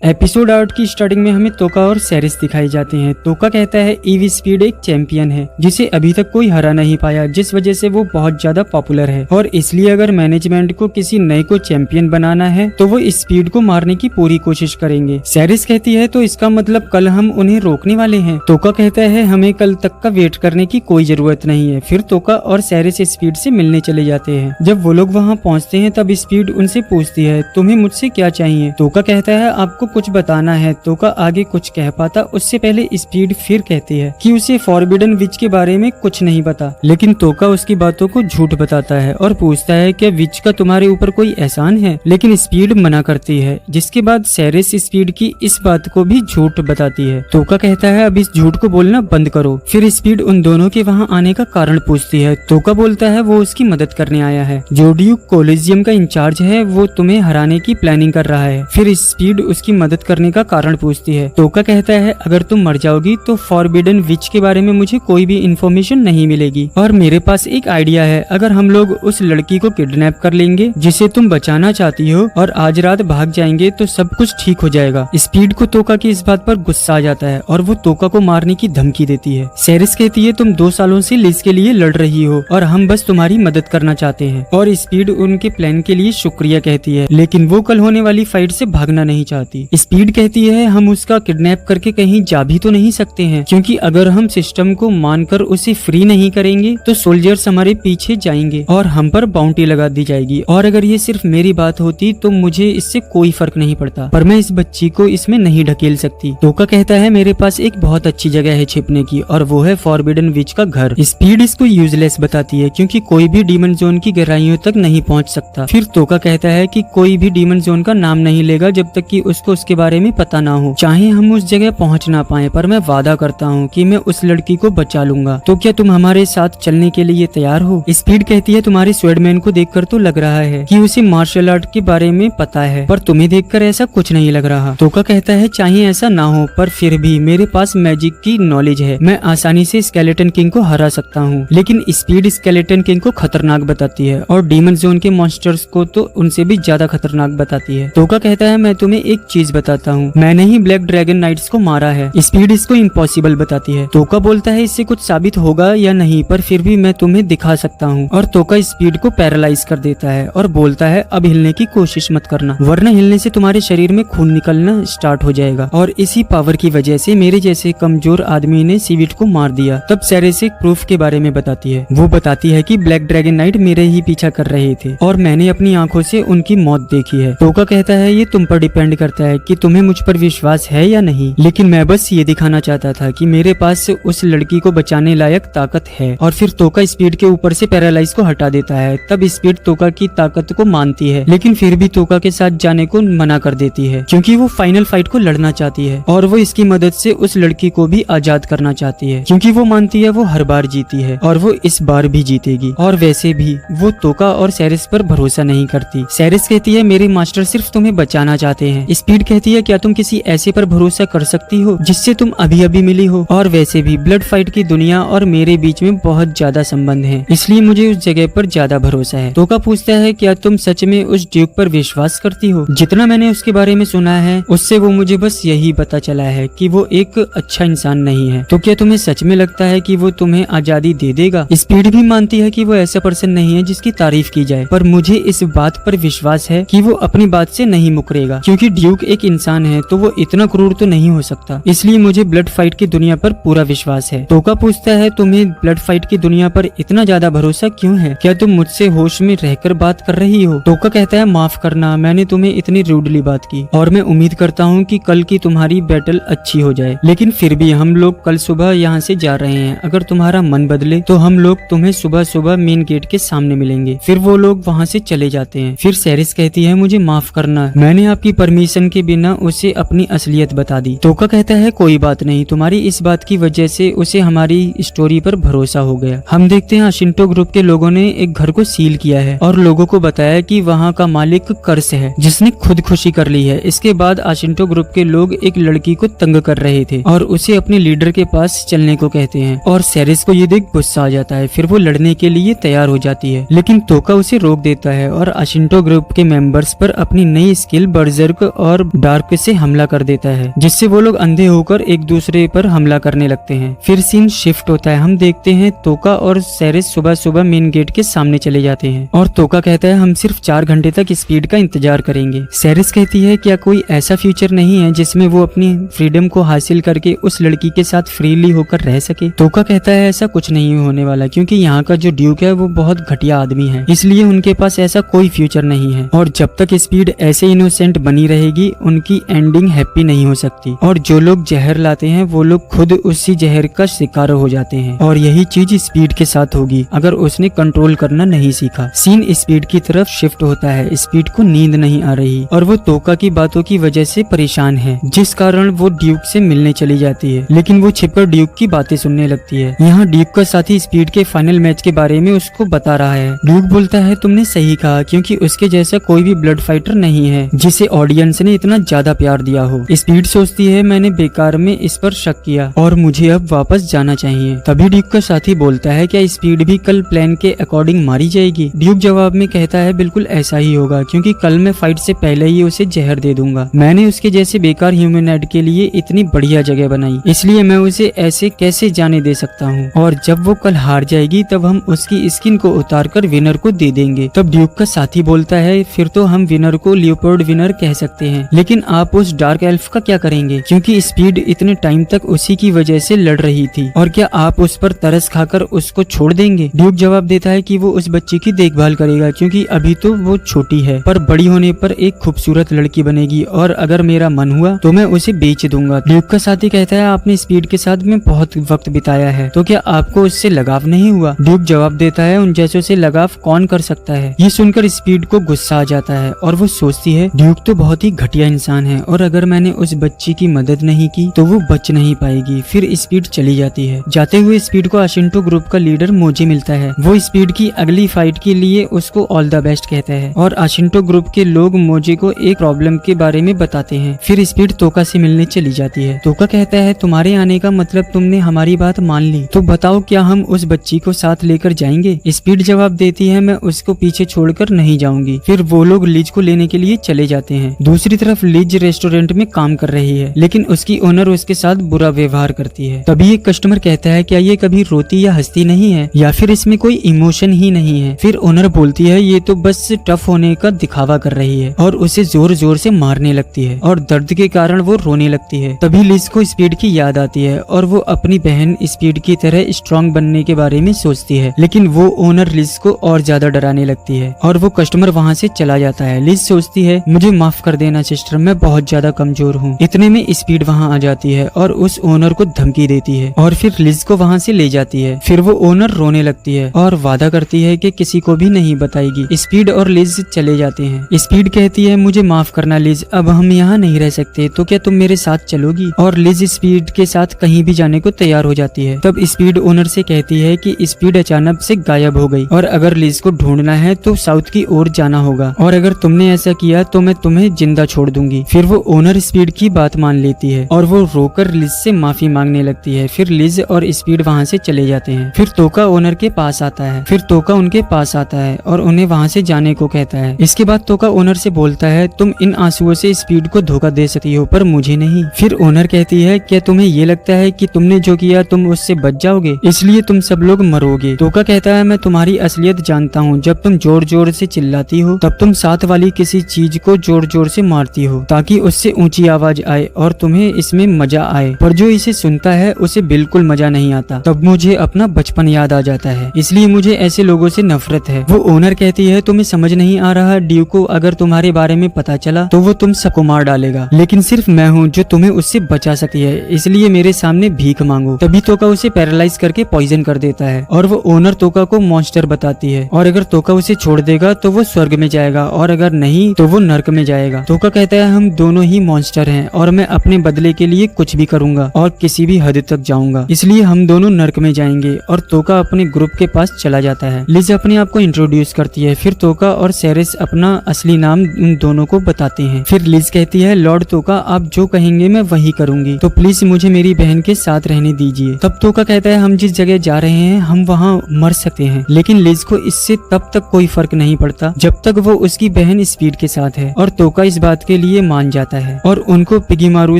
Episode 8 की starting में हमें तोका और सेरिस दिखाई जाते हैं। तोका कहता है ईवी स्पीड एक चैंपियन है जिसे अभी तक कोई हरा नहीं पाया, जिस वजह से वो बहुत ज्यादा पॉपुलर है और इसलिए अगर मैनेजमेंट को किसी नए को चैंपियन बनाना है तो वो स्पीड को मारने की पूरी कोशिश करेंगे। सेरिस कहती है तो इसका मतलब कल हम उन्हें रोकने वाले हैं। तोका कहता है हमें कल तक का वेट करने की कोई जरूरत नहीं है। फिर तोका और सेरिस स्पीड से मिलने चले जाते हैं। जब वो लोग वहाँ पहुँचते हैं तब स्पीड उनसे पूछती है तुम्हें मुझसे क्या चाहिए। तोका कहता है आपको कुछ बताना है। तोका आगे कुछ कह पाता उससे पहले स्पीड फिर कहती है कि उसे फॉरबिडन विच के बारे में कुछ नहीं पता, लेकिन तोका उसकी बातों को झूठ बताता है और पूछता है क्या विच का तुम्हारे ऊपर कोई एहसान है, लेकिन स्पीड मना करती है। जिसके बाद सेरिस स्पीड की इस बात को भी झूठ बताती है। तोका कहता है अब इस झूठ को बोलना बंद करो। फिर स्पीड उन दोनों के वहाँ आने का कारण पूछती है। तोका बोलता है वो उसकी मदद करने आया है। जो ड्यूक कोलिजियम का इंचार्ज है वो तुम्हें हराने की प्लानिंग कर रहा है। फिर स्पीड उसकी मदद करने का कारण पूछती है। तोका कहता है अगर तुम मर जाओगी तो फॉरबिडन विच के बारे में मुझे कोई भी इंफॉर्मेशन नहीं मिलेगी और मेरे पास एक आइडिया है। अगर हम लोग उस लड़की को किडनैप कर लेंगे जिसे तुम बचाना चाहती हो और आज रात भाग जाएंगे तो सब कुछ ठीक हो जाएगा। स्पीड को तोका की इस बात पर गुस्सा आ जाता है और वो तोका को मारने की धमकी देती है। सेरिस कहती है तुम 2 सालों से लिज के लिए लड़ रही हो और हम बस तुम्हारी मदद करना चाहते हैं। और स्पीड उनके प्लान के लिए शुक्रिया कहती है, लेकिन वो कल होने वाली फाइट से भागना नहीं चाहती। स्पीड कहती है हम उसका किडनैप करके कहीं जा भी तो नहीं सकते हैं, क्योंकि अगर हम सिस्टम को मानकर उसे फ्री नहीं करेंगे तो सोल्जर्स हमारे पीछे जाएंगे और हम पर बाउंटी लगा दी जाएगी। और अगर ये सिर्फ मेरी बात होती तो मुझे इससे कोई फर्क नहीं पड़ता, पर मैं इस बच्ची को इसमें नहीं ढकेल सकती। तोका कहता है मेरे पास एक बहुत अच्छी जगह है छिपने की और वो है फॉरबिडन विच का घर। स्पीड इसको यूजलेस बताती है क्योंकि कोई भी डीमन जोन की गहराइयों तक नहीं पहुंच सकता। फिर तोका कहता है कि कोई भी डीमन जोन का नाम नहीं लेगा जब तक कि उसको उसके बारे में पता ना हो। चाहे हम उस जगह पहुंच ना पाए, पर मैं वादा करता हूँ कि मैं उस लड़की को बचा लूंगा। तो क्या तुम हमारे साथ चलने के लिए तैयार हो? स्पीड कहती है तुम्हारे स्वेडमैन को देखकर तो लग रहा है कि उसे मार्शल आर्ट के बारे में पता है, पर तुम्हें देखकर ऐसा कुछ नहीं लग रहा। तोका कहता है चाहे ऐसा ना हो, पर फिर भी मेरे पास मैजिक की नॉलेज है, मैं आसानी से स्केलेटन किंग को हरा सकता हूँ। लेकिन स्पीड स्केलेटन किंग को खतरनाक बताती है और डीमन जोन के मॉन्स्टर्स को तो उनसे भी ज्यादा खतरनाक बताती है। तोका कहता है मैं तुम्हें एक चीज बताता हूँ, मैंने ही ब्लैक ड्रैगन नाइट्स को मारा है। स्पीड इसको इम्पॉसिबल बताती है। तोका बोलता है इससे कुछ साबित होगा या नहीं, पर फिर भी मैं तुम्हें दिखा सकता हूँ। और तोका स्पीड को पैरालाइज कर देता है और बोलता है अब हिलने की कोशिश मत करना, वरना हिलने से तुम्हारे शरीर में खून निकलना स्टार्ट हो जाएगा और इसी पावर की वजह से मेरे जैसे कमजोर आदमी ने सीविट को मार दिया। तब सेरिस एक प्रूफ के बारे में बताती है। वो बताती है कि ब्लैक ड्रैगन नाइट मेरे ही पीछा कर रहे थे और मैंने अपनी आंखों से उनकी मौत देखी है। तोका कहता है ये तुम पर डिपेंड करता है कि तुम्हें मुझ पर विश्वास है या नहीं, लेकिन मैं बस ये दिखाना चाहता था कि मेरे पास उस लड़की को बचाने लायक ताकत है। और फिर तोका स्पीड के ऊपर से पैरालाइज को हटा देता है। तब स्पीड तोका की ताकत को मानती है, लेकिन फिर भी तोका के साथ जाने को मना कर देती है क्योंकि वो फाइनल फाइट को लड़ना चाहती है और वो इसकी मदद से उस लड़की को भी आजाद करना चाहती है, क्योंकि वो मानती है वो हर बार जीती है और वो इस बार भी जीतेगी। और वैसे भी वो तोका और सेरिस पर भरोसा नहीं करती। सेरिस कहती है मेरे मास्टर सिर्फ तुम्हें बचाना चाहते हैं। स्पीड कहती है क्या तुम किसी ऐसे पर भरोसा कर सकती हो जिससे तुम अभी अभी मिली हो? और वैसे भी ब्लड फाइट की दुनिया और मेरे बीच में बहुत ज्यादा संबंध है, इसलिए मुझे उस जगह पर ज्यादा भरोसा है। तोका पूछता है क्या तुम सच में उस ड्यूक पर विश्वास करती हो? जितना मैंने उसके बारे में सुना है उससे वो मुझे बस यही पता चला है कि वो एक अच्छा इंसान नहीं है। तो क्या तुम्हें सच में लगता है कि वो तुम्हें आजादी दे देगा? स्पीड भी मानती है कि वो ऐसा पर्सन नहीं है जिसकी तारीफ की जाए, पर मुझे इस बात पर विश्वास है कि वो अपनी बात से नहीं मुकरेगा, क्योंकि ड्यूक एक इंसान है तो वो इतना क्रूर तो नहीं हो सकता। इसलिए मुझे ब्लड फाइट की दुनिया पर पूरा विश्वास है। तोका पूछता है तुम्हें ब्लड फाइट की दुनिया पर इतना ज्यादा भरोसा क्यों है? क्या तुम मुझसे होश में रहकर बात कर रही हो? तोका कहता है माफ करना, मैंने तुम्हें इतनी रूडली बात की और मैं उम्मीद करता हूँ कि कल की तुम्हारी बैटल अच्छी हो जाए, लेकिन फिर भी हम लोग कल सुबह यहाँ से जा रहे हैं। अगर तुम्हारा मन बदले तो हम लोग तुम्हें सुबह सुबह मेन गेट के सामने मिलेंगे। फिर वो लोग वहाँ से चले जाते हैं। फिर सेरिस कहती है मुझे माफ करना, मैंने आपकी परमिशन के बिना उसे अपनी असलियत बता दी। तोका कहता है कोई बात नहीं, तुम्हारी इस बात की वजह से उसे हमारी स्टोरी पर भरोसा हो गया। हम देखते हैं आशिंटो ग्रुप के लोगों ने एक घर को सील किया है और लोगों को बताया कि वहाँ का मालिक कर्स है जिसने खुदकुशी कर ली है। इसके बाद आशिंटो ग्रुप के लोग एक लड़की को तंग कर रहे थे और उसे अपने लीडर के पास चलने को कहते हैं और सेरिस को ये देख गुस्सा आ जाता है। फिर वो लड़ने के लिए तैयार हो जाती है, लेकिन तोका उसे रोक देता है और आशिंटो ग्रुप के मेंबर्स पर अपनी नई स्किल बर्जर्क और डार्क से हमला कर देता है, जिससे वो लोग अंधे होकर एक दूसरे पर हमला करने लगते हैं। फिर सीन शिफ्ट होता है, हम देखते हैं तोका और सेरेस सुबह सुबह मेन गेट के सामने चले जाते हैं और तोका कहता है हम सिर्फ 4 घंटे तक स्पीड का इंतजार करेंगे। सेरेस कहती है क्या कोई ऐसा फ्यूचर नहीं है जिसमें वो अपनी फ्रीडम को हासिल करके उस लड़की के साथ फ्रीली होकर रह सके। तोका कहता है ऐसा कुछ नहीं होने वाला, क्योंकि यहाँ का जो ड्यूक है वो बहुत घटिया आदमी है, इसलिए उनके पास ऐसा कोई फ्यूचर नहीं है और जब तक स्पीड ऐसे इनोसेंट बनी रहेगी उनकी एंडिंग हैप्पी नहीं हो सकती। और जो लोग जहर लाते हैं वो लोग खुद उसी जहर का शिकार हो जाते हैं और यही चीज स्पीड के साथ होगी अगर उसने कंट्रोल करना नहीं सीखा। सीन स्पीड की तरफ शिफ्ट होता है। स्पीड को नींद नहीं आ रही और वो तोका की बातों की वजह से परेशान है, जिस कारण वो ड्यूक से मिलने चली जाती है, लेकिन वो छिपकर ड्यूक की बातें सुनने लगती है। यहाँ ड्यूक का साथी स्पीड के फाइनल मैच के बारे में उसको बता रहा है। ड्यूक बोलता है तुमने सही कहा, क्योंकि उसके जैसा कोई भी ब्लड फाइटर नहीं है जिसे ऑडियंस ने इतना ज्यादा प्यार दिया हो। स्पीड सोचती है मैंने बेकार में इस पर शक किया और मुझे अब वापस जाना चाहिए। तभी ड्यूक का साथी बोलता है क्या स्पीड भी कल प्लान के अकॉर्डिंग मारी जाएगी? ड्यूक जवाब में कहता है बिल्कुल ऐसा ही होगा, क्योंकि कल मैं फाइट से पहले ही उसे जहर दे दूंगा। मैंने उसके जैसे बेकार ह्यूमनॉइड के लिए इतनी बढ़िया जगह बनाई, इसलिए मैं उसे ऐसे कैसे जाने दे सकता हूँ। और जब वो कल हार जाएगी तब हम उसकी स्किन को उतार कर विनर को दे देंगे। तब ड्यूक का साथी बोलता है फिर तो हम विनर को लियोपोल्ड विनर कह सकते हैं, लेकिन आप उस डार्क एल्फ का क्या करेंगे, क्योंकि स्पीड इतने टाइम तक उसी की वजह से लड़ रही थी, और क्या आप उस पर तरस खाकर उसको छोड़ देंगे? ड्यूक जवाब देता है कि वो उस बच्ची की देखभाल करेगा, क्योंकि अभी तो वो छोटी है, पर बड़ी होने पर एक खूबसूरत लड़की बनेगी और अगर मेरा मन हुआ तो मैं उसे बेच दूंगा। ड्यूक का साथी कहता है आपने स्पीड के साथ में बहुत वक्त बिताया है, तो क्या आपको उससे लगाव नहीं हुआ? ड्यूक जवाब देता है उन जैसों से लगाव कौन कर सकता है। ये सुनकर स्पीड को गुस्सा आ जाता है और वो सोचती है ड्यूक तो बहुत ही घटिया इंसान है और अगर मैंने उस बच्ची की मदद नहीं की तो वो बच नहीं पाएगी। फिर स्पीड चली जाती है। जाते हुए स्पीड को आशिंटो ग्रुप का लीडर मोजी मिलता है। वो स्पीड की अगली फाइट के लिए उसको ऑल द बेस्ट कहता है और आशिंटो ग्रुप के लोग मोजी को एक प्रॉब्लम के बारे में बताते हैं। फिर स्पीड तोका से मिलने चली जाती है। तोका कहता है तुम्हारे आने का मतलब तुमने हमारी बात मान ली, तो बताओ क्या हम उस बच्ची को साथ लेकर जाएंगे? स्पीड जवाब देती है मैं उसको पीछे छोड़कर नहीं जाऊंगी। फिर वो लोग लिज को लेने के लिए चले जाते हैं। दूसरी तरफ लिज रेस्टोरेंट में काम कर रही है, लेकिन उसकी ओनर उसके साथ बुरा व्यवहार करती है। तभी एक कस्टमर कहता है क्या ये कभी रोती या हंसती नहीं है, या फिर इसमें कोई इमोशन ही नहीं है? फिर ओनर बोलती है ये तो बस टफ होने का दिखावा कर रही है और उसे जोर जोर से मारने लगती है और दर्द के कारण वो रोने लगती है। तभी लिज को स्पीड की याद आती है और वो अपनी बहन स्पीड की तरह स्ट्रॉन्ग बनने के बारे में सोचती है, लेकिन वो ओनर लिज को और ज्यादा डराने लगती है और वो कस्टमर वहाँ से चला जाता है। लिज सोचती है मुझे माफ कर देना सिस्टर, मैं बहुत ज्यादा कमजोर हूँ। इतने में स्पीड वहाँ आ जाती है और उस ओनर को धमकी देती है और फिर लिज को वहाँ से ले जाती है। फिर वो ओनर रोने लगती है और वादा करती है कि किसी को भी नहीं बताएगी। स्पीड और लिज चले जाते हैं। स्पीड कहती है मुझे माफ करना लिज, अब हम यहाँ नहीं रह सकते, तो क्या तुम मेरे साथ चलोगी? और लिज स्पीड के साथ कहीं भी जाने को तैयार हो जाती है। तब स्पीड ओनर से कहती है कि स्पीड अचानक से गायब हो गई और अगर लिज को ढूंढना है तो साउथ की ओर जाना होगा और अगर तुमने ऐसा किया तो मैं तुम्हें जिंदा छोड़ दूंगी। फिर वो ओनर स्पीड की बात मान लेती है और वो रोकर लिज से माफी मांगने लगती है। फिर लिज और स्पीड वहाँ से चले जाते हैं। फिर तोका ओनर के पास आता है। फिर तोका उनके पास आता है और उन्हें वहाँ से जाने को कहता है। इसके बाद तोका ओनर से बोलता है तुम इन आंसुओं से स्पीड को धोखा दे सकती हो पर मुझे नहीं। फिर ओनर कहती है क्या तुम्हें ये लगता है कि तुमने जो किया तुम उससे बच जाओगे, इसलिए तुम सब लोग मरोगे? तोका कहता है मैं तुम्हारी असलियत जानता हूँ, जब तुम जोर जोर से चिल्लाती हो तब तुम साथ वाली किसी चीज को जोर जोर से मारती हो ताकि उससे ऊंची आवाज आए और तुम्हें इसमें मजा आए, पर जो इसे सुनता है उसे बिल्कुल मजा नहीं आता। तब मुझे अपना बचपन याद आ जाता है, इसलिए मुझे ऐसे लोगों से नफरत है। वो ओनर कहती है तुम्हें समझ नहीं आ रहा ड्यू को अगर तुम्हारे बारे में पता चला तो वो तुम सबको मार डालेगा, लेकिन सिर्फ मैं हूँ जो तुम्हें उससे बचा सकती है, इसलिए मेरे सामने भीख मांगो। तभी तोका उसे पैरालाइज करके पॉइजन कर देता है और वो ओनर तोका को मॉन्स्टर बताती है और अगर तोका उसे छोड़ देगा तो वो स्वर्ग में जाएगा और अगर नहीं तो वो नर्क में जाएगा। तोका कहता है हम दोनों ही मॉन्स्टर हैं और मैं अपने बदले के लिए कुछ भी करूंगा और किसी भी हद तक जाऊंगा, इसलिए हम दोनों नर्क में जाएंगे। और तोका अपने ग्रुप के पास चला जाता है। लिज अपने आप को इंट्रोड्यूस करती है। फिर तोका और सेरेस अपना असली नाम उन दोनों को बताते हैं। फिर लिज कहती है लॉर्ड तोका आप जो कहेंगे मैं वही करूंगी, तो प्लीज मुझे मेरी बहन के साथ रहने दीजिए। तब तोका कहता है हम जिस जगह जा रहे हैं हम वहाँ मर सकते हैं, लेकिन लिज को इससे तब तक कोई फर्क नहीं पड़ता जब तक वो उसकी बहन स्पीड के साथ है। और तोका इस बात के लिए मान जाता है और उनको पिगीमारू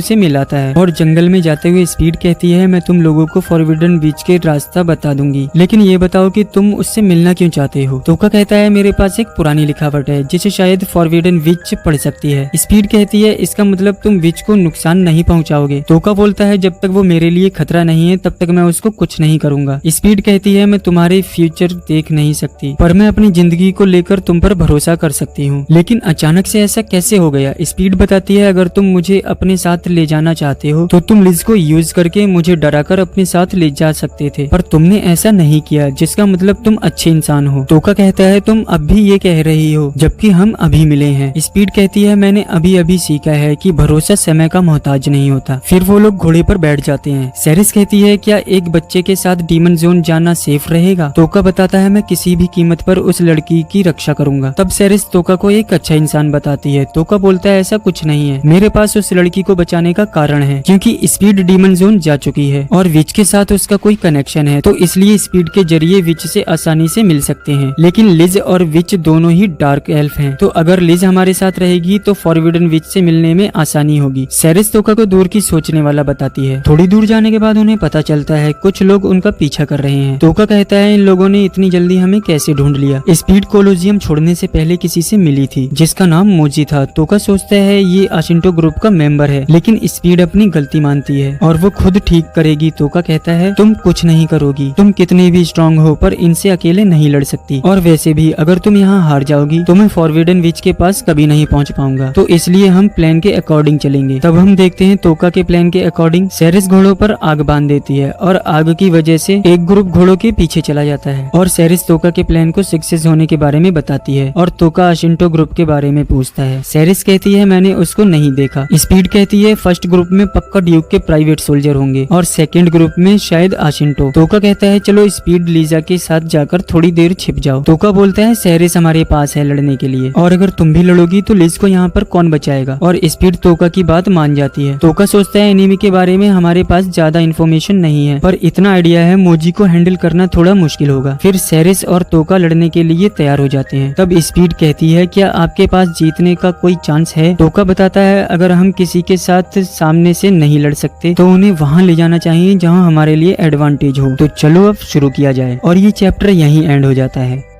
से मिलाता है। और जंगल में जाते हुए स्पीड कहती है मैं तुम लोगों को फॉरबिडन बीच के रास्ता बता दूंगी, लेकिन ये बताओ कि तुम उससे मिलना क्यों चाहते हो। तोका कहता है मेरे पास एक पुरानी लिखावट है जिसे शायद फॉरबिडन विच पढ़ सकती है। स्पीड कहती है इसका मतलब तुम विच को नुकसान नहीं पहुंचाओगे। तोका बोलता है जब तक वो मेरे लिए खतरा नहीं है तब तक मैं उसको कुछ नहीं करूंगा। स्पीड कहती है मैं तुम्हारे फ्यूचर देख नहीं सकती, पर मैं अपनी जिंदगी को लेकर तुम पर भरोसा कर सकती हूँ। लेकिन अचानक से ऐसा कैसे हो गया। स्पीड बताती है अगर तुम मुझे अपने साथ ले जाना चाहते हो तो तुम लिज को यूज करके मुझे डराकर अपने साथ ले जा सकते थे, पर तुमने ऐसा नहीं किया, जिसका मतलब तुम अच्छे इंसान हो। तोका कहता है तुम अब भी ये कह रही हो जबकि हम अभी मिले हैं। स्पीड कहती है मैंने अभी अभी सीखा है कि भरोसा समय का मोहताज नहीं होता। फिर वो लोग घोड़े पर बैठ जाते हैं। सेरिस कहती है क्या एक बच्चे के साथ डीमन जोन जाना सेफ रहेगा। तोका बताता है मैं किसी भी कीमत पर उस लड़की की रक्षा करूंगा। तब सेरिस तोका को एक अच्छा इंसान बताती है। तोका बोलता है ऐसा कुछ नहीं है, मेरे पास उस लड़की को बचाने का कारण है, क्योंकि स्पीड डीमन जोन जा चुकी है और विच के साथ उसका कोई कनेक्शन है, तो इसलिए स्पीड के जरिए विच से आसानी से मिल सकते हैं। लेकिन लिज और विच दोनों ही डार्क एल्फ हैं, तो अगर लिज हमारे साथ रहेगी तो फॉरबिडन विच से मिलने में आसानी होगी। सेरिस तोका को दूर की सोचने वाला बताती है। थोड़ी दूर जाने के बाद उन्हें पता चलता है कुछ लोग उनका पीछा कर रहे हैं। तोका कहता है इन लोगों ने इतनी जल्दी हमें कैसे ढूंढ लिया। स्पीड कोलोजियम छोड़ने से पहले किसी से मिली थी जिसका नाम मोजी था। तोका सोचता है ये आशिंटो ग्रुप का मेंबर है, लेकिन स्पीड अपनी गलती मानती है और वो खुद ठीक करेगी। तोका कहता है तुम कुछ नहीं करोगी, तुम कितने भी स्ट्रांग हो पर इनसे अकेले नहीं लड़ सकती, और वैसे भी अगर तुम यहाँ हार जाओगी तो मैं फॉरबिडन विच के पास कभी नहीं पहुँच पाऊंगा, तो इसलिए हम प्लान के अकॉर्डिंग चलेंगे। तब हम देखते हैं तोका के प्लान के अकॉर्डिंग सेरिस घोड़ों पर आग बांध देती है और आग की वजह से एक ग्रुप घोड़ों के पीछे चला जाता है और सेरिस तोका के प्लान को सक्सेस होने के बारे में बताती है और तोका आशिंटो ग्रुप के बारे में पूछता है। सेरिस कहती है मैंने उसको नहीं देखा। स्पीड कहती है फर्स्ट ग्रुप में पक्का ड्यूक के प्राइवेट सोल्जर होंगे और सेकंड ग्रुप में शायद आशिंटो। तोका कहता है चलो स्पीड लीजा के साथ जाकर थोड़ी देर छिप जाओ। तोका बोलता है सेरिस हमारे पास है लड़ने के लिए, और अगर तुम भी लड़ोगी तो लिज को यहाँ पर कौन बचाएगा। और स्पीड तोका की बात मान जाती है। तोका सोचता है एनिमी के बारे में हमारे पास ज्यादा इन्फॉर्मेशन नहीं है, पर इतना आइडिया है मोजी को हैंडल करना थोड़ा मुश्किल होगा। फिर सेरिस और तोका लड़ने के लिए तैयार हो जाते हैं। तब स्पीड कहती है क्या आपके पास जीतने का कोई चांस है। तोका बताता है अगर हम किसी के साथ सामने से नहीं लड़ सकते तो उन्हें वहां ले जाना चाहिए जहां हमारे लिए एडवांटेज हो। तो चलो अब शुरू किया जाए, और ये चैप्टर यहीं एंड हो जाता है।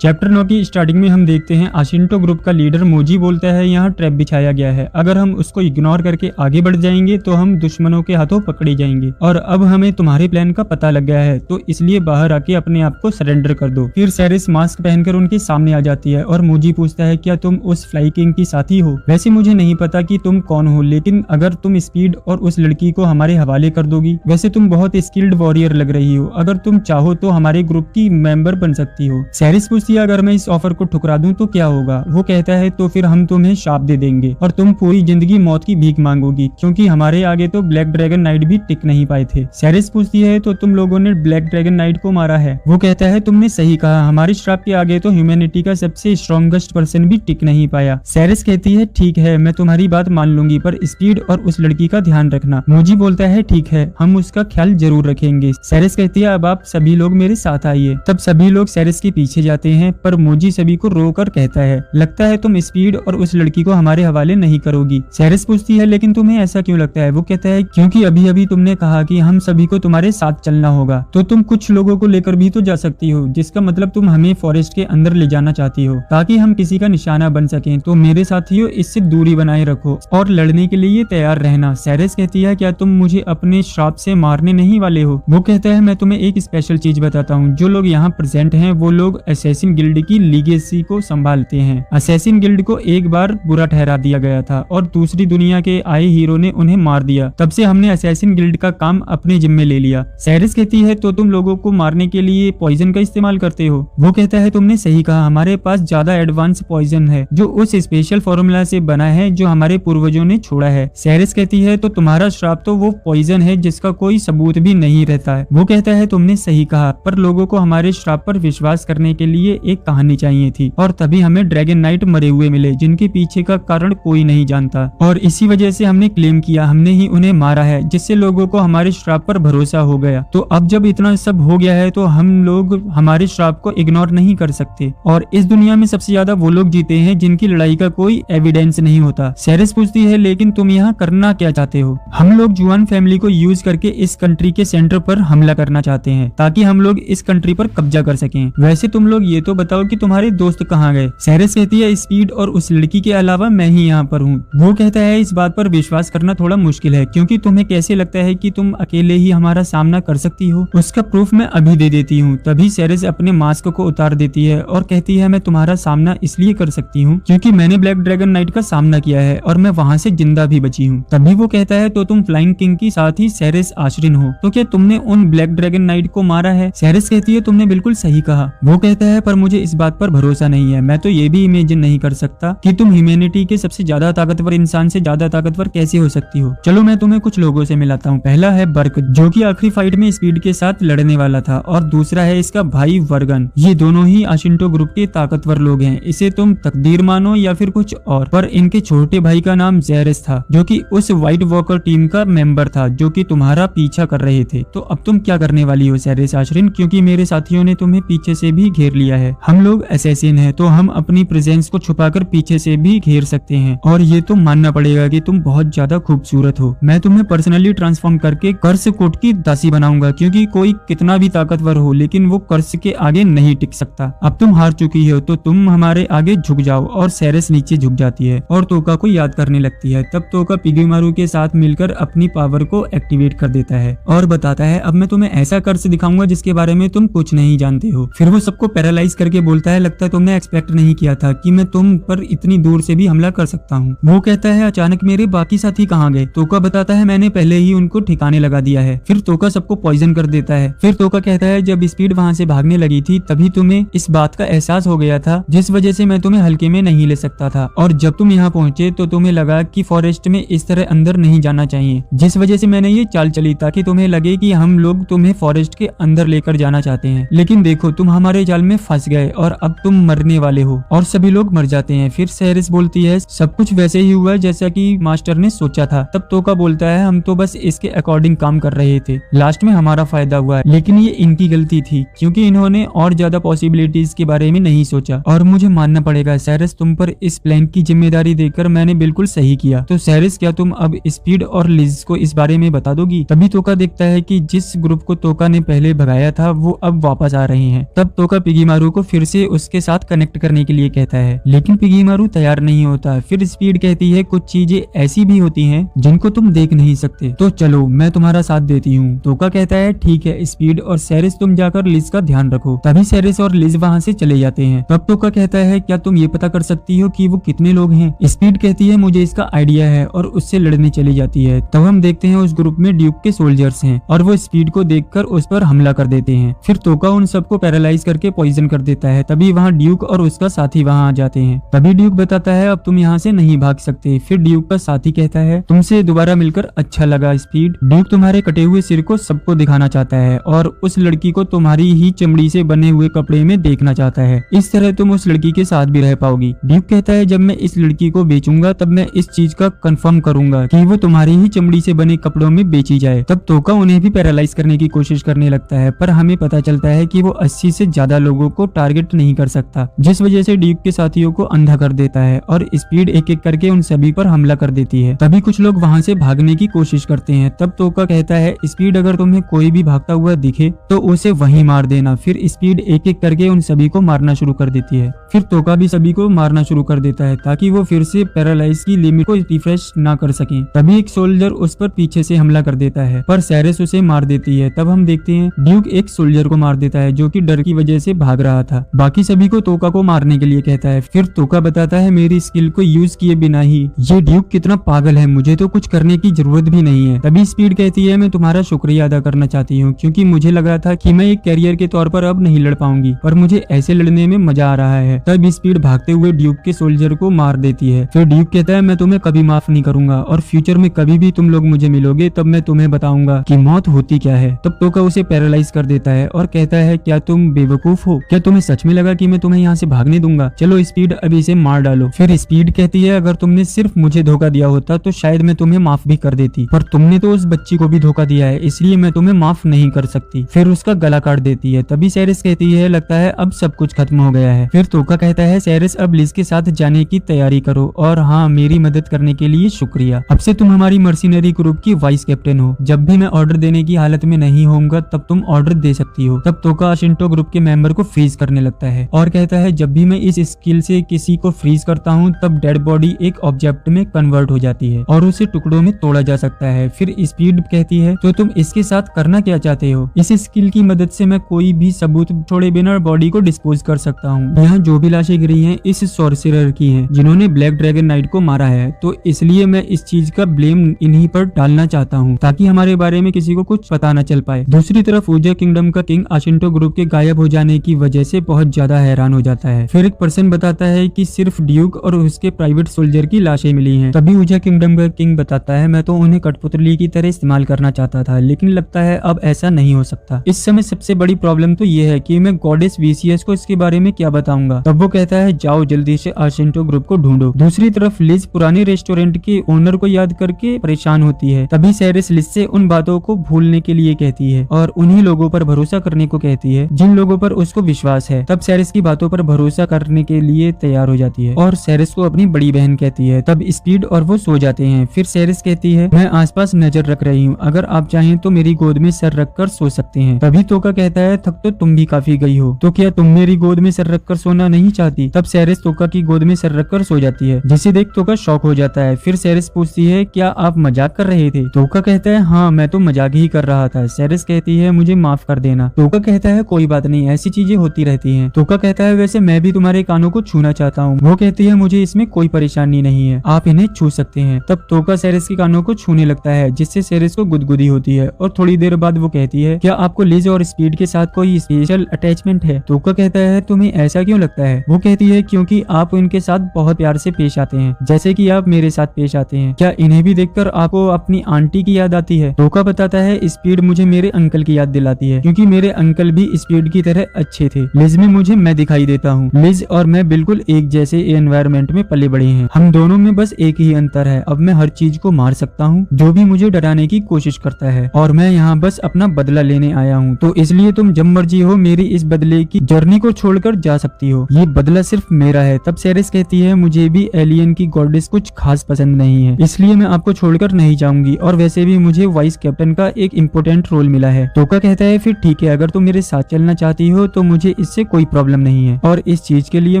चैप्टर 9 की स्टार्टिंग में हम देखते हैं आशिंटो ग्रुप का लीडर मोजी बोलता है यहाँ ट्रैप बिछाया गया है, अगर हम उसको इग्नोर करके आगे बढ़ जाएंगे तो हम दुश्मनों के हाथों पकड़े जाएंगे, और अब हमें तुम्हारे प्लान का पता लग गया है, तो इसलिए बाहर आके अपने आप को सरेंडर कर दो। फिर सेरिस मास्क पहनकर उनके सामने आ जाती है और मोजी पूछता है क्या तुम उस फ्लाई किंग की साथी हो। वैसे मुझे नहीं पता कि तुम कौन हो, लेकिन अगर तुम स्पीड और उस लड़की को हमारे हवाले कर दोगी, वैसे तुम बहुत स्किल्ड वॉरियर लग रही हो, अगर तुम चाहो तो हमारे ग्रुप की मेंबर बन सकती हो। सेरिस अगर मैं इस ऑफर को ठुकरा दूं तो क्या होगा। वो कहता है तो फिर हम तुम्हें शाप दे देंगे और तुम पूरी जिंदगी मौत की भीख मांगोगी, क्योंकि हमारे आगे तो ब्लैक ड्रैगन नाइट भी टिक नहीं पाए थे। सेरिस पूछती है तो तुम लोगों ने ब्लैक ड्रैगन नाइट को मारा है। वो कहता है तुमने सही कहा, हमारी श्राप के आगे तो ह्यूमैनिटी का सबसे स्ट्रॉन्गेस्ट पर्सन भी टिक नहीं पाया। सेरिस कहती है ठीक है मैं तुम्हारी बात मान लूंगी, पर स्पीड और उस लड़की का ध्यान रखना। मोजी बोलता है ठीक है हम उसका ख्याल जरूर रखेंगे। सेरिस कहती है अब आप सभी लोग मेरे साथ आइए। तब सभी लोग सेरिस के पीछे जाते हैं, पर मोजी सभी को रोकर कहता है लगता है तुम स्पीड और उस लड़की को हमारे हवाले नहीं करोगी। सेरिस पूछती है लेकिन तुम्हें ऐसा क्यों लगता है। वो कहता है क्योंकि अभी अभी तुमने कहा कि हम सभी को तुम्हारे साथ चलना होगा, तो तुम कुछ लोगों को लेकर भी तो जा सकती हो, जिसका मतलब तुम हमें फॉरेस्ट के अंदर ले जाना चाहती हो ताकि हम किसी का निशाना बन सकें। तो मेरे साथियों इससे दूरी बनाए रखो और लड़ने के लिए तैयार रहना। सेरिस कहती है क्या तुम मुझे अपने श्राप से मारने नहीं वाले हो। वो कहता है मैं तुम्हें एक स्पेशल चीज बताता हूँ, जो लोग यहाँ प्रेजेंट हैं वो लोग असैसिन गिल्ड की लीगेसी को संभालते हैं। असैसिन गिल्ड को एक बार बुरा ठहरा दिया गया था और दूसरी दुनिया के आए हीरो ने उन्हें मार दिया, तब से हमने असैसिन गिल्ड का काम अपने जिम्मे ले लिया। सेरिस कहती है तो तुम लोगों को मारने के लिए पॉइजन का इस्तेमाल करते हो। वो कहता है तुमने सही कहा, हमारे पास ज्यादा एडवांस पॉइजन है जो उस स्पेशल फॉर्मूला से बना है जो हमारे पूर्वजों ने छोड़ा है। सेरिस कहती है तो तुम्हारा श्राप तो वो पॉइजन है जिसका कोई सबूत भी नहीं रहता है। वो कहता है तुमने सही कहा, पर लोगों को हमारे श्राप पर विश्वास करने के लिए एक कहानी चाहिए थी और तभी हमें ड्रैगन नाइट मरे हुए मिले जिनके पीछे का कारण कोई नहीं जानता और इसी वजह से हमने क्लेम किया हमने ही उन्हें मारा है, जिससे लोगों को हमारे श्राप पर भरोसा हो गया। तो अब जब इतना सब हो गया है तो हम लोग हमारे श्राप को इग्नोर नहीं कर सकते और इस दुनिया में सबसे ज्यादा वो लोग जीते हैं जिनकी लड़ाई का कोई एविडेंस नहीं होता। सेरेस पूछती है लेकिन तुम यहाँ करना क्या चाहते हो? हम लोग जुआन फैमिली को यूज करके इस कंट्री के सेंटर पर हमला करना चाहते हैं ताकि हम लोग इस कंट्री पर कब्जा कर सकें। वैसे तुम लोग ये तो बताओ कि तुम्हारे दोस्त कहाँ गए? सेरेस कहती है स्पीड और उस लड़की के अलावा मैं ही यहाँ पर हूँ। वो कहता है इस बात पर विश्वास करना थोड़ा मुश्किल है क्योंकि तुम्हें कैसे लगता है कि तुम अकेले ही हमारा सामना कर सकती हो? उसका प्रूफ मैं अभी दे देती हूँ। तभी सेरेस अपने मास्क को उतार देती है और कहती है मैं तुम्हारा सामना इसलिए कर सकती हूँ क्योंकि मैंने ब्लैक ड्रैगन नाइट का सामना किया है और मैं वहाँ से जिंदा भी बची हूँ। तभी वो कहता है तो तुम फ्लाइंग किंग की साथ ही सेरेस आश्रिन हो, तो क्या तुमने उन ब्लैक ड्रैगन नाइट को मारा है? सेरेस कहती है तुमने बिल्कुल सही कहा। वो कहता है पर मुझे इस बात पर भरोसा नहीं है। मैं तो ये भी इमेजिन नहीं कर सकता कि तुम ह्यूमैनिटी के सबसे ज्यादा ताकतवर इंसान से ज्यादा ताकतवर कैसे हो सकती हो। चलो मैं तुम्हें कुछ लोगों से मिलाता हूँ। पहला है बर्क जो कि आखिरी फाइट में स्पीड के साथ लड़ने वाला था और दूसरा है इसका भाई वर्गन। ये दोनों ही आशिंटो ग्रुप के ताकतवर लोग हैं। इसे तुम तकदीर मानो या फिर कुछ और, पर इनके छोटे भाई का नाम जेरेस था जो कि उस व्हाइट वॉकर टीम का मेंबर था जो कि तुम्हारा पीछा कर रहे थे। तो अब तुम क्या करने वाली हो सेरेस आश्रिन? क्योंकि मेरे साथियों ने तुम्हें पीछे से भी घेर लिया है। हम लोग असैसिन हैं तो हम अपनी प्रेजेंस को छुपाकर पीछे से भी घेर सकते हैं और ये तो मानना पड़ेगा कि तुम बहुत ज्यादा खूबसूरत हो। मैं तुम्हें पर्सनली ट्रांसफॉर्म करके कर्स कोट की दासी बनाऊंगा क्योंकि कोई कितना भी ताकतवर हो लेकिन वो कर्स के आगे नहीं टिक सकता। अब तुम हार चुकी हो तो तुम हमारे आगे झुक जाओ। और सेरेस नीचे झुक जाती है और तोका को याद करने लगती है। तब तोका पिगीमारू के साथ मिलकर अपनी पावर को एक्टिवेट कर देता है और बताता है अब मैं तुम्हें ऐसा कर्स दिखाऊंगा जिसके बारे में तुम कुछ नहीं जानते हो। फिर वो सबको पैरालाइज करके बोलता है लगता है तुमने एक्सपेक्ट नहीं किया था कि मैं तुम पर इतनी दूर से भी हमला कर सकता हूँ। वो कहता है अचानक मेरे बाकी साथी कहाँ गए? तोका बताता है मैंने पहले ही उनको ठिकाने लगा दिया है। फिर तोका सबको पॉइजन कर देता है। फिर तोका कहता है जब स्पीड वहाँ से भागने लगी थी तभी तुम्हें इस बात का एहसास हो गया था जिस वजह से मैं तुम्हें हल्के में नहीं ले सकता था और जब तुम यहाँ पहुंचे तो तुम्हें लगा कि फॉरेस्ट में इस तरह अंदर नहीं जाना चाहिए, जिस वजह से मैंने ये चाल चली ताकि तुम्हें लगे कि हम लोग तुम्हें फॉरेस्ट के अंदर लेकर जाना चाहते हैं। लेकिन देखो तुम हमारे जाल में फंस गए और अब तुम मरने वाले हो और सभी लोग मर जाते हैं। फिर सेरेस बोलती है सब कुछ वैसे ही हुआ जैसा कि मास्टर ने सोचा था। तब तोका बोलता है हम तो बस इसके अकॉर्डिंग काम कर रहे थे, लास्ट में हमारा फायदा हुआ लेकिन ये इनकी गलती थी क्योंकि इन्होंने और ज्यादा पॉसिबिलिटीज के बारे में नहीं सोचा और मुझे मानना पड़ेगा सेरेस तुम पर इस प्लान की जिम्मेदारी देकर मैंने बिल्कुल सही किया। तो सेरेस क्या तुम अब स्पीड और लिज को इस बारे में बता दोगी? तभी तोका देखता है कि जिस ग्रुप को तोका ने पहले भगाया था वो अब वापस आ रहे हैं। तब तोका पिगीमारू को फिर से उसके साथ कनेक्ट करने के लिए कहता है लेकिन पिगीमारू तैयार नहीं होता। फिर स्पीड कहती है कुछ चीजें ऐसी भी होती हैं जिनको तुम देख नहीं सकते, तो चलो मैं तुम्हारा साथ देती हूँ। तोका कहता है ठीक है स्पीड और सेरेस तुम जाकर लिज का ध्यान रखो। तभी सेरेस और लिज वहाँ से चले जाते हैं। तब तोका कहता है क्या तुम ये पता कर सकती हो कि वो कितने लोग हैं? स्पीड कहती है मुझे इसका आइडिया है और उससे लड़ने चली जाती है। तब हम देखते हैं उस ग्रुप में ड्यूक के सोल्जर्स हैं और वो स्पीड को देखकर उस पर हमला कर देते हैं। फिर तोका उन सबको पैरालाइज करके पॉइजन कर देता है। तभी वहाँ ड्यूक और उसका साथी वहाँ आ जाते हैं। तभी ड्यूक बताता है अब तुम यहाँ से नहीं भाग सकते। फिर ड्यूक का साथी कहता है तुमसे दोबारा मिलकर अच्छा लगा स्पीड। ड्यूक तुम्हारे कटे हुए सिर को सबको दिखाना चाहता है और उस लड़की को तुम्हारी ही चमड़ी से बने हुए कपड़े में देखना चाहता है। इस तरह तुम उस लड़की के साथ भी रह पाओगी। ड्यूक कहता है जब मैं इस लड़की को बेचूंगा तब मैं इस चीज का कंफर्म करूंगा कि वो तुम्हारी ही चमड़ी से बने कपड़ों में बेची जाए। तब तोका उन्हें भी पैरालाइज करने की कोशिश करने लगता है पर हमें पता चलता है कि वो 80 से ज्यादा लोगों को टारगेट नहीं कर सकता, जिस वजह से ड्यूक के साथियों को अंधा कर देता है और स्पीड एक एक करके उन सभी पर हमला कर देती है। तभी कुछ लोग वहाँ से भागने की कोशिश करते हैं। तब तोका कहता है स्पीड अगर तुम्हें कोई भी भागता हुआ दिखे तो उसे वहीं मार देना। फिर स्पीड एक एक करके उन सभी को मारना शुरू कर देती है। फिर तोका भी सभी को मारना शुरू कर देता है ताकि वो फिर से पैरालाइज की लिमिट को रिफ्रेश ना कर सके। तभी एक सोल्जर उस पर पीछे से हमला कर देता है पर सेरेस उसे मार देती है। तब हम देखते हैं ड्यूक एक सोल्जर को मार देता है जो कि डर की वजह से भाग रहा था। बाकी सभी को तोका को मारने के लिए कहता है। फिर तोका बताता है मेरी स्किल को यूज किए बिना ही ये ड्यूक कितना पागल है, मुझे तो कुछ करने की जरूरत भी नहीं है। तभी स्पीड कहती है मैं तुम्हारा शुक्रिया अदा करना चाहती हूँ क्योंकि मुझे लग रहा था कि मैं एक कैरियर के तौर पर अब नहीं लड़ पाऊंगी पर मुझे ऐसे लड़ने में मजा आ रहा है। तब स्पीड भागते हुए ड्यूक के सोल्जर को मार देती है। फिर ड्यूक कहता है मैं तुम्हें कभी माफ नहीं करूंगा और फ्यूचर में कभी भी तुम लोग मुझे मिलोगे तब मैं तुम्हें बताऊंगा कि मौत होती क्या है। तब तोका उसे पैरालाइज कर देता है और कहता है क्या तुम बेवकूफ हो? क्या तुम्हें सच में लगा कि मैं तुम्हें यहाँ से भागने दूंगा? चलो स्पीड अभी इसे मार डालो। फिर स्पीड कहती है अगर तुमने सिर्फ मुझे धोखा दिया होता तो शायद मैं तुम्हें माफ भी कर देती, पर तुमने तो उस बच्ची को भी धोखा दिया है, इसलिए मैं तुम्हें माफ नहीं कर सकती। फिर उसका गला काट देती है। तभी सैरिस कहती है लगता है अब सब कुछ खत्म हो गया है। फिर तोका कहता है सैरिस अब लिज के साथ जाने की तैयारी करो और हाँ, मेरी मदद करने के लिए शुक्रिया। अब से तुम हमारी मर्सिनरी ग्रुप की वाइस कैप्टन हो। जब भी मैं ऑर्डर देने की हालत में नहीं होऊंगा तब तुम ऑर्डर दे सकती हो। तब तोका शिंटो ग्रुप के मेंबर को फ्रीज करने लगता है और कहता है जब भी मैं इस स्किल से किसी को फ्रीज करता हूँ तब डेड बॉडी एक ऑब्जेक्ट में कन्वर्ट हो जाती है और उसे टुकड़ों में तोड़ा जा सकता है। फिर स्पीड कहती है तो तुम इसके साथ करना क्या चाहते हो? इस स्किल की मदद से मैं कोई भी सबूत छोड़े बिना बॉडी को डिस्पोज कर सकता हूँ। यहाँ जो भी लाशें गिरी हैं इस सॉर्सरर की हैं जिन्होंने ब्लैक ड्रैगन नाइट को मारा है, तो इसलिए मैं इस चीज का ब्लेम इन्हीं पर डालना चाहता हूँ ताकि हमारे बारे में किसी को कुछ पता न चल पाए। दूसरी तरफ ऊजा किंगडम का किंग आशिंटो ग्रुप के गायब हो जाने की वजह से बहुत ज्यादा हैरान हो जाता है। फिर एक पर्सन बताता है कि सिर्फ ड्यूक और उसके प्राइवेट सोल्जर की लाशें मिली हैं। तभी ऊजा किंगडम का किंग बताता है मैं तो उन्हें कठपुतली की तरह इस्तेमाल करना चाहता था, लेकिन लगता है अब ऐसा नहीं हो सकता। इस समय सबसे बड़ी प्रॉब्लम तो ये है कि मैं गॉडेस वीसीएस को इसके बारे में क्या बताऊंगा। तब वो कहता है जाओ जल्दी से आशिंटो ग्रुप को ढूंढो। दूसरी तरफ लिज पुराने रेस्टोरेंट के ओनर को याद करके परेशान होती है। तभी सैरिस लिज से उन बातों को भूलने के लिए कहती है और उन्हीं लोगों पर भरोसा करने को कहती है जिन लोगों पर उसको विश्वास है। तब सैरिस की बातों पर भरोसा करने के लिए तैयार हो जाती है और सैरिस को अपनी बड़ी बहन कहती है। तब स्पीड और वो सो जाते हैं। फिर सैरिस कहती है मैं आसपास नजर रख रही हूँ, अगर आप चाहें तो मेरी गोद में सर रखकर सो सकते हैं। तभी तोका कहता है थक तो तुम भी काफी गई हो, तो क्या तुम मेरी गोद में सर रखकर सोना नहीं चाहती? तब सैरिस तोका की गोद में सर रखकर सो जाती है, जिसे देख तोका शॉक हो जाता है। फिर सैरिस पूछती है क्या आप मजाक कर रहे थे? तोका कहता है हाँ, मैं तो मजाक ही कर रहा था। सैरिस कहती है मुझे माफ कर देना। तोका कहता है कोई बात नहीं, ऐसी चीजें होती रहती हैं। तोका कहता है वैसे मैं भी तुम्हारे कानों को छूना चाहता हूँ। वो कहती है मुझे इसमें कोई परेशानी नहीं है, आप इन्हें छू सकते हैं। तब तोका सैरिस के कानों को छूने लगता है, जिससे सैरिस को गुदगुदी होती है और थोड़ी देर बाद वो कहती है क्या आपको लिज और स्पीड के साथ कोई स्पेशल अटैचमेंट है? तोका कहता है तुम्हें ऐसा क्यों लगता है? वो कहती है क्योंकि आप उनके साथ बहुत प्यार से पेश आते हैं, जैसे कि आप मेरे साथ पेश आते हैं। क्या इन्हें भी देखकर आपको अपनी आंटी की याद आती है? तोका बताता है स्पीड मुझे मेरे अंकल की याद दिलाती है, क्योंकि मेरे अंकल भी स्पीड की तरह अच्छे थे। लिज में मुझे मैं दिखाई देता हूँ। लिज और मैं बिल्कुल एक जैसे एनवायरमेंट में पले बड़े हैं, हम दोनों में बस एक ही अंतर है, अब मैं हर चीज को मार सकता हूँ जो भी मुझे डराने की कोशिश करता है, और मैं यहाँ बस अपना बदला लेने आया हूँ। तो इसलिए तुम जब मर्जी हो मेरी इस बदले की जर्नी को छोड़कर जा सकती हो, ये बदला सिर्फ मेरा है। तब सैरिस कहती है मुझे भी एलियन की गॉडेस कुछ खास पसंद नहीं है, इसलिए मैं आपको छोड़कर नहीं जाऊंगी, और वैसे भी मुझे वाइस कैप्टन का एक इम्पोर्टेंट रोल मिला है। तोका कहता है फिर ठीक है, अगर तुम मेरे साथ चलना चाहती हो तो मुझे इससे कोई प्रॉब्लम नहीं है, और इस चीज के लिए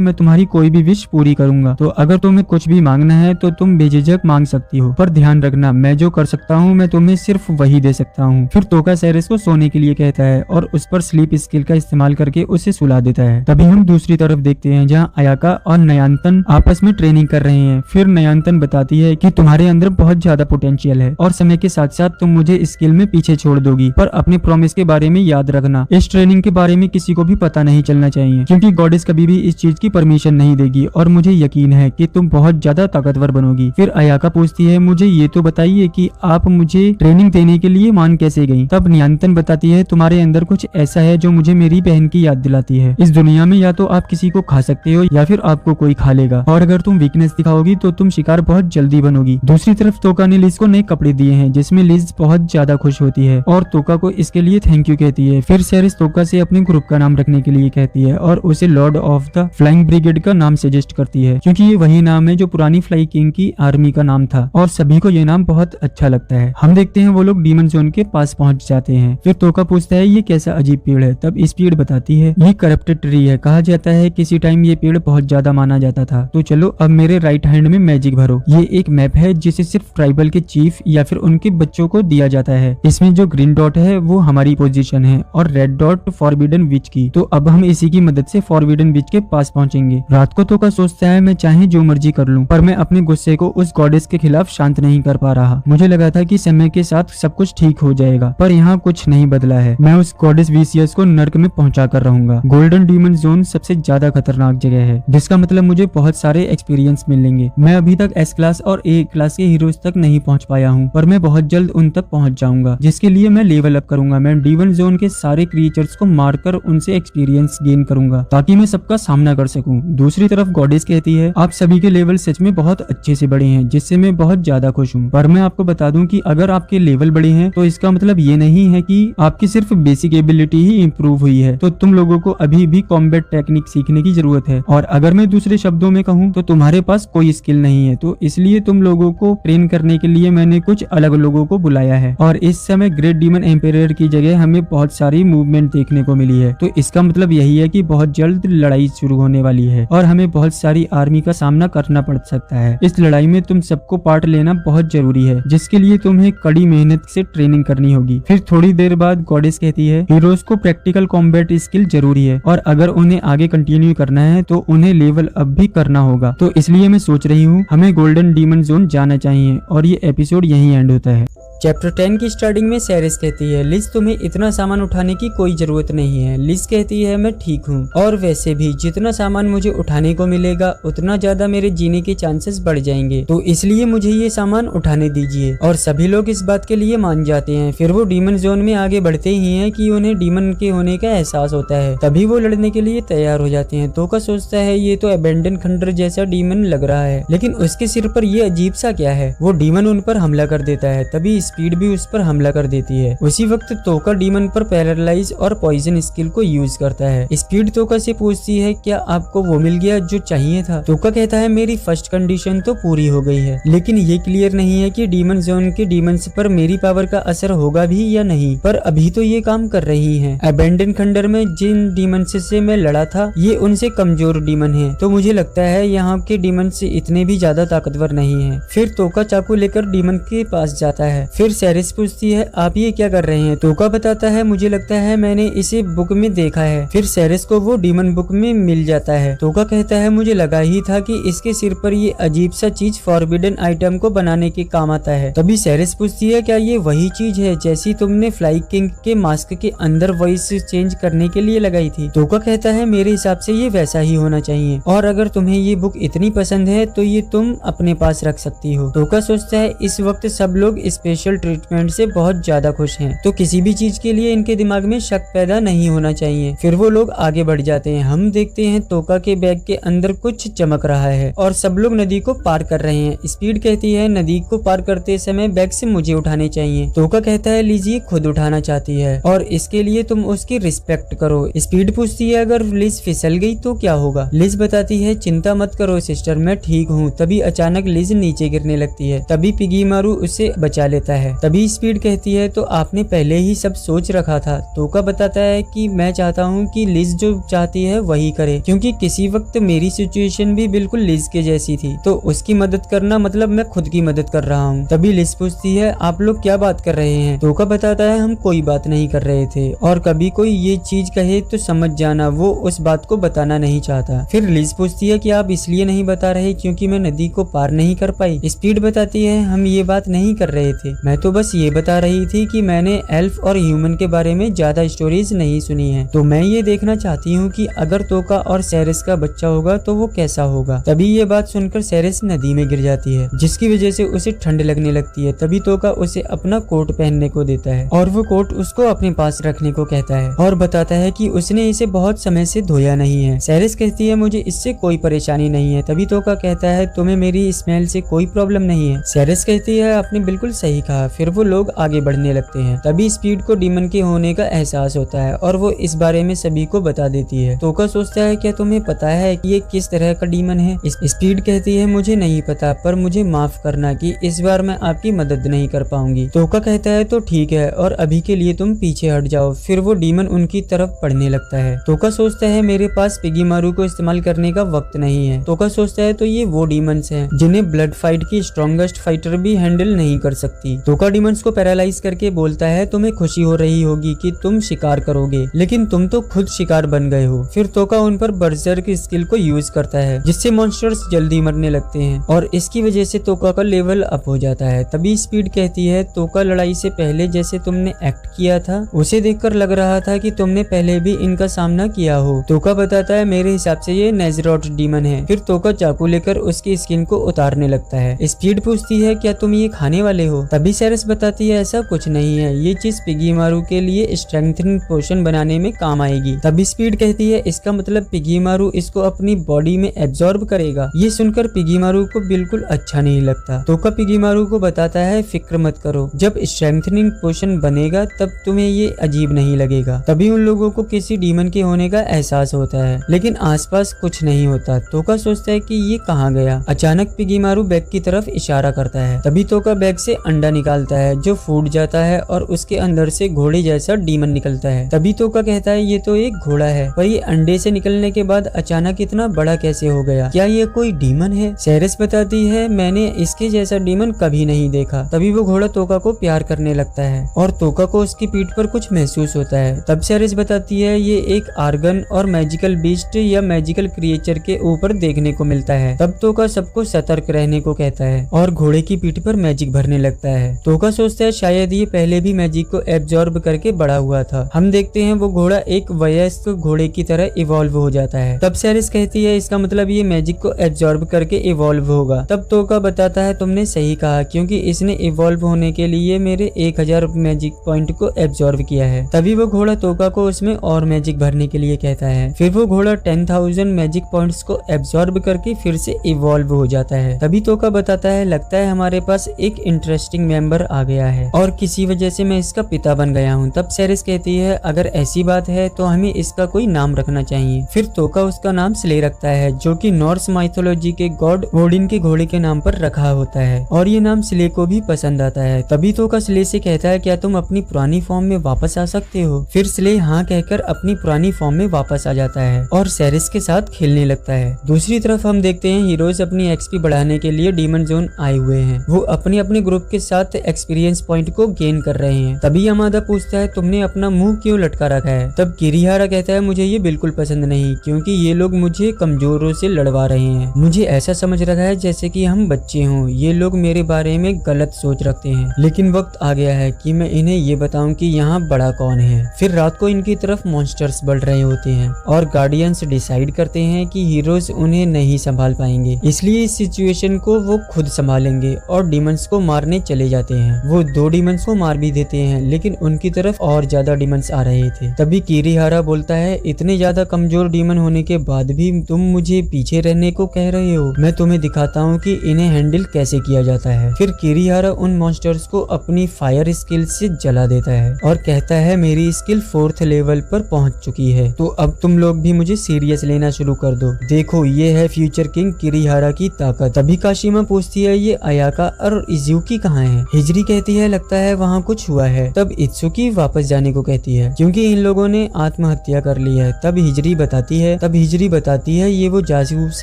मैं तुम्हारी कोई भी विश पूरी करूंगा। तो अगर तुम्हें कुछ भी मांगना है तो तुम बेझिझक मांग सकती हो, पर ध्यान रखना मैं जो कर सकता हूँ मैं तुम्हें सिर्फ वही दे सकता हूँ। फिर तोका सैरिस को सोने के लिए कहता है और उस पर स्लीप स्किल का इस्तेमाल करके उसे सुला देता है। तभी हम दूसरी तरफ देखते हैं जहाँ अयाका और नयांतन आपस में ट्रेनिंग कर रहे हैं। फिर नयांतन बताती है कि तुम्हारे अंदर बहुत ज्यादा पोटेंशियल है और समय के साथ साथ तुम मुझे स्किल में पीछे छोड़ दोगी, पर अपने प्रॉमिस के बारे में याद रखना, इस ट्रेनिंग के बारे में किसी को भी पता नहीं चलना चाहिए, क्योंकि गॉडेस कभी भी इस चीज की परमिशन नहीं देगी, और मुझे यकीन है कि तुम बहुत ज्यादा ताकतवर बनोगी। फिर अयाका पूछती है मुझे ये तो बताइए कि आप मुझे ट्रेनिंग देने के लिए मान कैसे गई? तब नयांतन बताती है तुम्हारे अंदर कुछ ऐसा है जो मुझे मेरी बहन की याद दिलाती है। इस दुनिया में या तो आप किसी को खा सकते हो या फिर आपको कोई खा लेगा, और अगर तुम वीकनेस दिखाओगी तो तुम शिकार बहुत जल्दी बनोगी। दूसरी तरफ तोका ने लिज को नए कपड़े दिए हैं, जिसमें लिज बहुत ज्यादा खुश होती है और तोका को इसके लिए थैंक यू कहती है। फिर सैरिस तोका से अपने ग्रुप का नाम रखने के लिए कहती है और उसे Lord of the flying brigade का नाम सजेस्ट करती है, क्योंकि ये वही नाम है जो पुरानी फ्लाई किंग की आर्मी का नाम था, और सभी को ये नाम बहुत अच्छा लगता है। हम देखते हैं वो लोग डीमन जोन के पास पहुंच जाते हैं। फिर तोका पूछता है ये कैसा अजीब पेड़ है? तब स्पीड बताती है ये करप्टेड ट्री है, कहा जाता है किसी टाइम ये पेड़ बहुत ज्यादा माना जाता था। तो चलो अब मेरे राइट हैंड में मैजिक भरो। ये एक मैप है जिसे सिर्फ ट्राइबल के चीफ या फिर उनके बच्चों को दिया जाता है। इसमें जो ग्रीन डॉट है वो हमारी पोजीशन है और रेड डॉट फॉरबिडन विच की। तो अब हम इसी की मदद से फॉरबिडन विच के पास पहुंचेंगे। रात को तोका सोचता है मैं चाहे जो मर्जी कर लूं, पर मैं अपने गुस्से को उस गॉडेस के खिलाफ शांत नहीं कर पा रहा। मुझे लगा था कि समय के साथ सब कुछ ठीक हो जाएगा, पर यहाँ कुछ नहीं बदला है। मैं उस गॉडेस वीसीएस को नर्क में पहुंचा कर रहूंगा। गोल्डन डीमन जोन सबसे ज्यादा खतरनाक जगह है, जिसका मतलब मुझे बहुत सारे एक्सपीरियंस मिलेंगे। मैं अभी तक एस क्लास और ए क्लास के हीरोज तक नहीं पहुंच पाया हूँ, पर मैं बहुत जल्द उन तक पहुंच जाऊंगा, जिसके लिए मैं लेवल अप करूंगा। मैं डीमन जोन के सारे क्रिएचर्स को मारकर उनसे एक्सपीरियंस एक्सपीरियंस गेन करूंगा ताकि मैं सबका सामना कर सकूं। दूसरी तरफ गॉडेस कहती है आप सभी के लेवल सच में बहुत अच्छे से बड़े हैं, जिससे मैं बहुत ज्यादा खुश हूँ। पर मैं आपको बता दूं कि अगर आपके लेवल बड़े हैं तो इसका मतलब ये नहीं है कि आपकी सिर्फ बेसिक एबिलिटी ही इम्प्रूव हुई है, तो तुम लोगों को अभी भी कॉम्बैट टेक्निक सीखने की जरूरत है। और अगर मैं दूसरे शब्दों में कहूँ तो तुम्हारे पास कोई स्किल नहीं है, तो इसलिए तुम लोगों को ट्रेन करने के लिए मैंने कुछ अलग लोगों को बुलाया है। और इस समय ग्रेट डीमन एम्पायर की जगह हमें बहुत सारी मूवमेंट देखने को मिली है, तो इसका मतलब यही है कि बहुत जल्द लड़ाई शुरू होने वाली है और हमें बहुत सारी आर्मी का सामना करना पड़ सकता है। इस लड़ाई में तुम सबको पार्ट लेना बहुत जरूरी है, जिसके लिए तुम्हें कड़ी मेहनत से ट्रेनिंग करनी होगी। फिर थोड़ी देर बाद गॉडेस कहती है हीरोज को प्रैक्टिकल कॉम्बैट स्किल जरूरी है और अगर उन्हें आगे कंटिन्यू करना है तो उन्हें लेवल अप भी करना होगा। तो इसलिए मैं सोच रही हूँ हमें गोल्डन डीमन जोन जाना चाहिए। और ये एपिसोड यहीं एंड होता है। चैप्टर 10 की स्टार्टिंग में सेरिस कहती है लिज तुम्हें इतना सामान उठाने की कोई जरूरत नहीं है। लिज कहती है मैं ठीक हूँ और वैसे भी जितना सामान मुझे उठाने को मिलेगा उतना ज्यादा मेरे जीने के चांसेस बढ़ जाएंगे, तो इसलिए मुझे ये सामान उठाने दीजिए। और सभी लोग इस बात के लिए मान जाते हैं। फिर वो डीमन जोन में आगे बढ़ते ही हैं कि उन्हें डीमन के होने का एहसास होता है, तभी वो लड़ने के लिए तैयार हो जाते हैं। तोका सोचता है ये तो अबेंडन खंडर जैसा डीमन लग रहा है, लेकिन उसके सिर पर ये अजीब सा क्या है। वो डीमन उन पर हमला कर देता है, तभी स्पीड भी उस पर हमला कर देती है। उसी वक्त तोका डीमन पर पैरालाइज और पॉइजन स्किल को यूज करता है। स्पीड तोका से पूछती है क्या आपको वो मिल गया जो चाहिए था। तोका कहता है मेरी फर्स्ट कंडीशन तो पूरी हो गई है, लेकिन ये क्लियर नहीं है कि डीमन जोन के डीमंस पर मेरी पावर का असर होगा भी या नहीं, पर अभी तो ये काम कर रही है। अबेंडन खंडर में जिन डीमंस से मैं लड़ा था ये उनसे कमजोर डीमन है, तो मुझे लगता है यहाँ के डीमन से इतने भी ज्यादा ताकतवर नहीं है। फिर तोका चाकू लेकर डीमन के पास जाता है। फिर सेरिस पूछती है आप ये क्या कर रहे हैं। तोका बताता है मुझे लगता है मैंने इसे बुक में देखा है। फिर सेरिस को वो डीमन बुक में मिल जाता है। तोका कहता है मुझे लगा ही था कि इसके सिर पर ये अजीब सा चीज फॉरबिडन आइटम को बनाने के काम आता है। तभी सेरिस पूछती है क्या ये वही चीज है जैसी तुमने फ्लाई किंग के मास्क के अंदर वॉइस चेंज करने के लिए लगाई थी। तोका कहता है मेरे हिसाब से ये वैसा ही होना चाहिए और अगर तुम्हें ये बुक इतनी पसंद है तो ये तुम अपने पास रख सकती हो। तोका सोचता है इस वक्त सब लोग स्पेशल ट्रीटमेंट से बहुत ज्यादा खुश हैं, तो किसी भी चीज के लिए इनके दिमाग में शक पैदा नहीं होना चाहिए। फिर वो लोग आगे बढ़ जाते हैं। हम देखते हैं तोका के बैग के अंदर कुछ चमक रहा है और सब लोग नदी को पार कर रहे हैं। स्पीड कहती है नदी को पार करते समय बैग से मुझे उठाने चाहिए। तोका कहता है लिज ये खुद उठाना चाहती है और इसके लिए तुम उसकी रिस्पेक्ट करो। स्पीड पूछती है अगर लिज फिसल गई तो क्या होगा। लिज बताती है चिंता मत करो सिस्टर मैं ठीक हूँ। तभी अचानक लिज नीचे गिरने लगती है, तभी पिगी मारू उसे बचा लेता है। तभी स्पीड कहती है तो आपने पहले ही सब सोच रखा था। तोका बताता है कि मैं चाहता हूँ कि लिज जो चाहती है वही करे, क्योंकि किसी वक्त मेरी सिचुएशन भी बिल्कुल लिज के जैसी थी, तो उसकी मदद करना मतलब मैं खुद की मदद कर रहा हूँ। तभी लिज पूछती है आप लोग क्या बात कर रहे हैं। तोका बताता है हम कोई बात नहीं कर रहे थे और कभी कोई ये चीज कहे तो समझ जाना वो उस बात को बताना नहीं चाहता। फिर लिज पूछती है कि आप इसलिए नहीं बता रहे क्योंकि मैं नदी को पार नहीं कर पाई। स्पीड बताती है हम ये बात नहीं कर रहे थे, मैं तो बस ये बता रही थी कि मैंने एल्फ और ह्यूमन के बारे में ज्यादा स्टोरीज नहीं सुनी है, तो मैं ये देखना चाहती हूँ कि अगर तोका और सेरिस का बच्चा होगा तो वो कैसा होगा। तभी ये बात सुनकर सेरिस नदी में गिर जाती है, जिसकी वजह से उसे ठंड लगने लगती है। तभी तोका उसे अपना कोट पहनने को देता है और वो कोट उसको अपने पास रखने को कहता है और बताता है कि उसने इसे बहुत समय से धोया नहीं है। सेरिस कहती है मुझे इससे कोई परेशानी नहीं है। तभी तोका कहता है तुम्हें मेरी स्मेल से कोई प्रॉब्लम नहीं है। सेरिस कहती है आपने बिल्कुल सही कहा। फिर वो लोग आगे बढ़ने लगते हैं। तभी स्पीड को डीमन के होने का एहसास होता है और वो इस बारे में सभी को बता देती है। तोका सोचता है क्या तुम्हें पता है कि ये किस तरह का डीमन है। स्पीड कहती है मुझे नहीं पता, पर मुझे माफ करना कि इस बार मैं आपकी मदद नहीं कर पाऊंगी। तोका कहता है तो ठीक है और अभी के लिए तुम पीछे हट जाओ। फिर वो डीमन उनकी तरफ बढ़ने लगता है। तोका सोचता है मेरे पास पिगी मारू को इस्तेमाल करने का वक्त नहीं है। तोका सोचता है तो ये वो डीमंस हैं जिन्हें ब्लड फाइट की स्ट्रॉन्गेस्ट फाइटर भी हैंडल नहीं कर सकती। तोका डीमंस को पैरालाइज करके बोलता है तुम्हें खुशी हो रही होगी कि तुम शिकार करोगे, लेकिन तुम तो खुद शिकार बन गए हो। फिर तोका उन पर बर्जर की स्किल को यूज करता है, जिससे मॉन्स्टर्स जल्दी मरने लगते हैं और इसकी वजह से तोका का लेवल अप हो जाता है। तभी स्पीड कहती है तोका लड़ाई से पहले जैसे तुमने एक्ट किया था उसे देखकर लग रहा था कि तुमने पहले भी इनका सामना किया हो। तोका बताता है मेरे हिसाब से ये नेजरोट डीमन है। फिर तोका चाकू लेकर उसकी स्किन को उतारने लगता है। स्पीड पूछती है क्या तुम ये खाने वाले हो। तभी तभी सेरेस बताती है ऐसा कुछ नहीं है, ये चीज पिगीमारू के लिए स्ट्रेंथनिंग पोशन बनाने में काम आएगी। तभी स्पीड कहती है इसका मतलब पिगीमारू इसको अपनी बॉडी में एब्जॉर्ब करेगा। ये सुनकर पिगीमारू को बिल्कुल अच्छा नहीं लगता। तोका पिगीमारू को बताता है फिक्र मत करो, जब स्ट्रेंथनिंग पोशन बनेगा तब तुम्हें ये अजीब नहीं लगेगा। तभी उन लोगों को किसी डीमन के होने का एहसास होता है, लेकिन आसपास कुछ नहीं होता। तोका सोचता है कि ये कहाँ गया। अचानक पिगीमारू बैग की तरफ इशारा करता है। तभी तोका बैग से अंडा निकालता है जो फूट जाता है और उसके अंदर से घोड़े जैसा डीमन निकलता है। तभी तोका कहता है ये तो एक घोड़ा है, पर ये अंडे से निकलने के बाद अचानक इतना बड़ा कैसे हो गया? क्या ये कोई डीमन है? सेरेस बताती है मैंने इसके जैसा डीमन कभी नहीं देखा। तभी वो घोड़ा तोका को प्यार करने लगता है और तोका को उसकी पीठ पर कुछ महसूस होता है। तब सेरेस बताती है ये एक आर्गन और मैजिकल बीस्ट या मैजिकल क्रिएचर के ऊपर देखने को मिलता है। तब तोका सबको सतर्क रहने को कहता है और घोड़े की पीठ पर मैजिक भरने लगता है। तोका सोचता है शायद ये पहले भी मैजिक को एब्जॉर्ब करके बड़ा हुआ था। हम देखते हैं वो घोड़ा एक वयस्क घोड़े की तरह इवॉल्व हो जाता है। तब सेरेस कहती है इसका मतलब ये मैजिक को एब्जॉर्ब करके इवॉल्व होगा। तब तोका बताता है तुमने सही कहा, क्योंकि इसने इवॉल्व होने के लिए मेरे 1000 मैजिक पॉइंट को एब्जॉर्ब किया है। तभी वो घोड़ा तोका को उसमें और मैजिक भरने के लिए कहता है। फिर वो घोड़ा 10,000 मैजिक पॉइंट्स को एब्जॉर्ब करके फिर से इवॉल्व हो जाता है। तभी तोका बताता है लगता है हमारे पास एक इंटरेस्टिंग मेंबर आ गया है और किसी वजह से मैं इसका पिता बन गया हूँ। तब सेरेस कहती है अगर ऐसी बात है तो हमें इसका कोई नाम रखना चाहिए। फिर तोका उसका नाम स्ले रखता है जो कि नॉर्स माइथोलॉजी के गॉड ओडिन के घोड़े के नाम पर रखा होता है और ये नाम स्ले को भी पसंद आता है। तभी तोका स्ले से कहता है क्या तुम अपनी पुरानी फॉर्म में वापस आ सकते हो? फिर स्ले हाँ कहकर अपनी पुरानी फॉर्म में वापस आ जाता है और सेरेस के साथ खेलने लगता है। दूसरी तरफ हम देखते हैं हीरोज अपनी एक्सपी बढ़ाने के लिए डीमन जोन आए हुए हैं। वो अपने अपने ग्रुप के साथ एक्सपीरियंस पॉइंट को गेन कर रहे हैं। तभी यामादा पूछता है तुमने अपना मुंह क्यों लटका रखा है? तब किरीहारा कहता है मुझे ये बिल्कुल पसंद नहीं, क्योंकि ये लोग मुझे कमजोरों से लड़वा रहे हैं। मुझे ऐसा समझ रखा है जैसे कि हम बच्चे हों। ये लोग मेरे बारे में गलत सोच रखते हैं, लेकिन वक्त आ गया है कि मैं इन्हें ये बताऊं कि यहाँ बड़ा कौन है। फिर रात को इनकी तरफ मॉन्स्टर्स बढ़ रहे होते हैं और गार्डियंस डिसाइड करते हैं कि हीरोज उन्हें नहीं संभाल पाएंगे, इसलिए इस सिचुएशन को वो खुद संभालेंगे और डीमंस को मारने चले जाते हैं। वो 2 डीमंस को मार भी देते हैं, लेकिन उनकी तरफ और ज्यादा डीमंस आ रहे थे। तभी किरीहारा बोलता है इतने ज्यादा कमजोर डीमन होने के बाद भी तुम मुझे पीछे रहने को कह रहे हो। मैं तुम्हें दिखाता हूँ कि इन्हें हैंडल कैसे किया जाता है। फिर किरीहारा उन मॉन्स्टर्स को अपनी फायर स्किल से जला देता है और कहता है मेरी स्किल 4th लेवल पर पहुंच चुकी है, तो अब तुम लोग भी मुझे सीरियस लेना शुरू कर दो। देखो ये है फ्यूचर किंग किरीहारा की ताकत। तभी काशिमा पूछती है ये अयाका और इजुकी कहाँ है? हिजरी कहती है लगता है वहाँ कुछ हुआ है। तब इत्सुकी वापस जाने को कहती है क्योंकि इन लोगों ने आत्महत्या कर ली है। तब हिजरी बताती है ये वो जासूस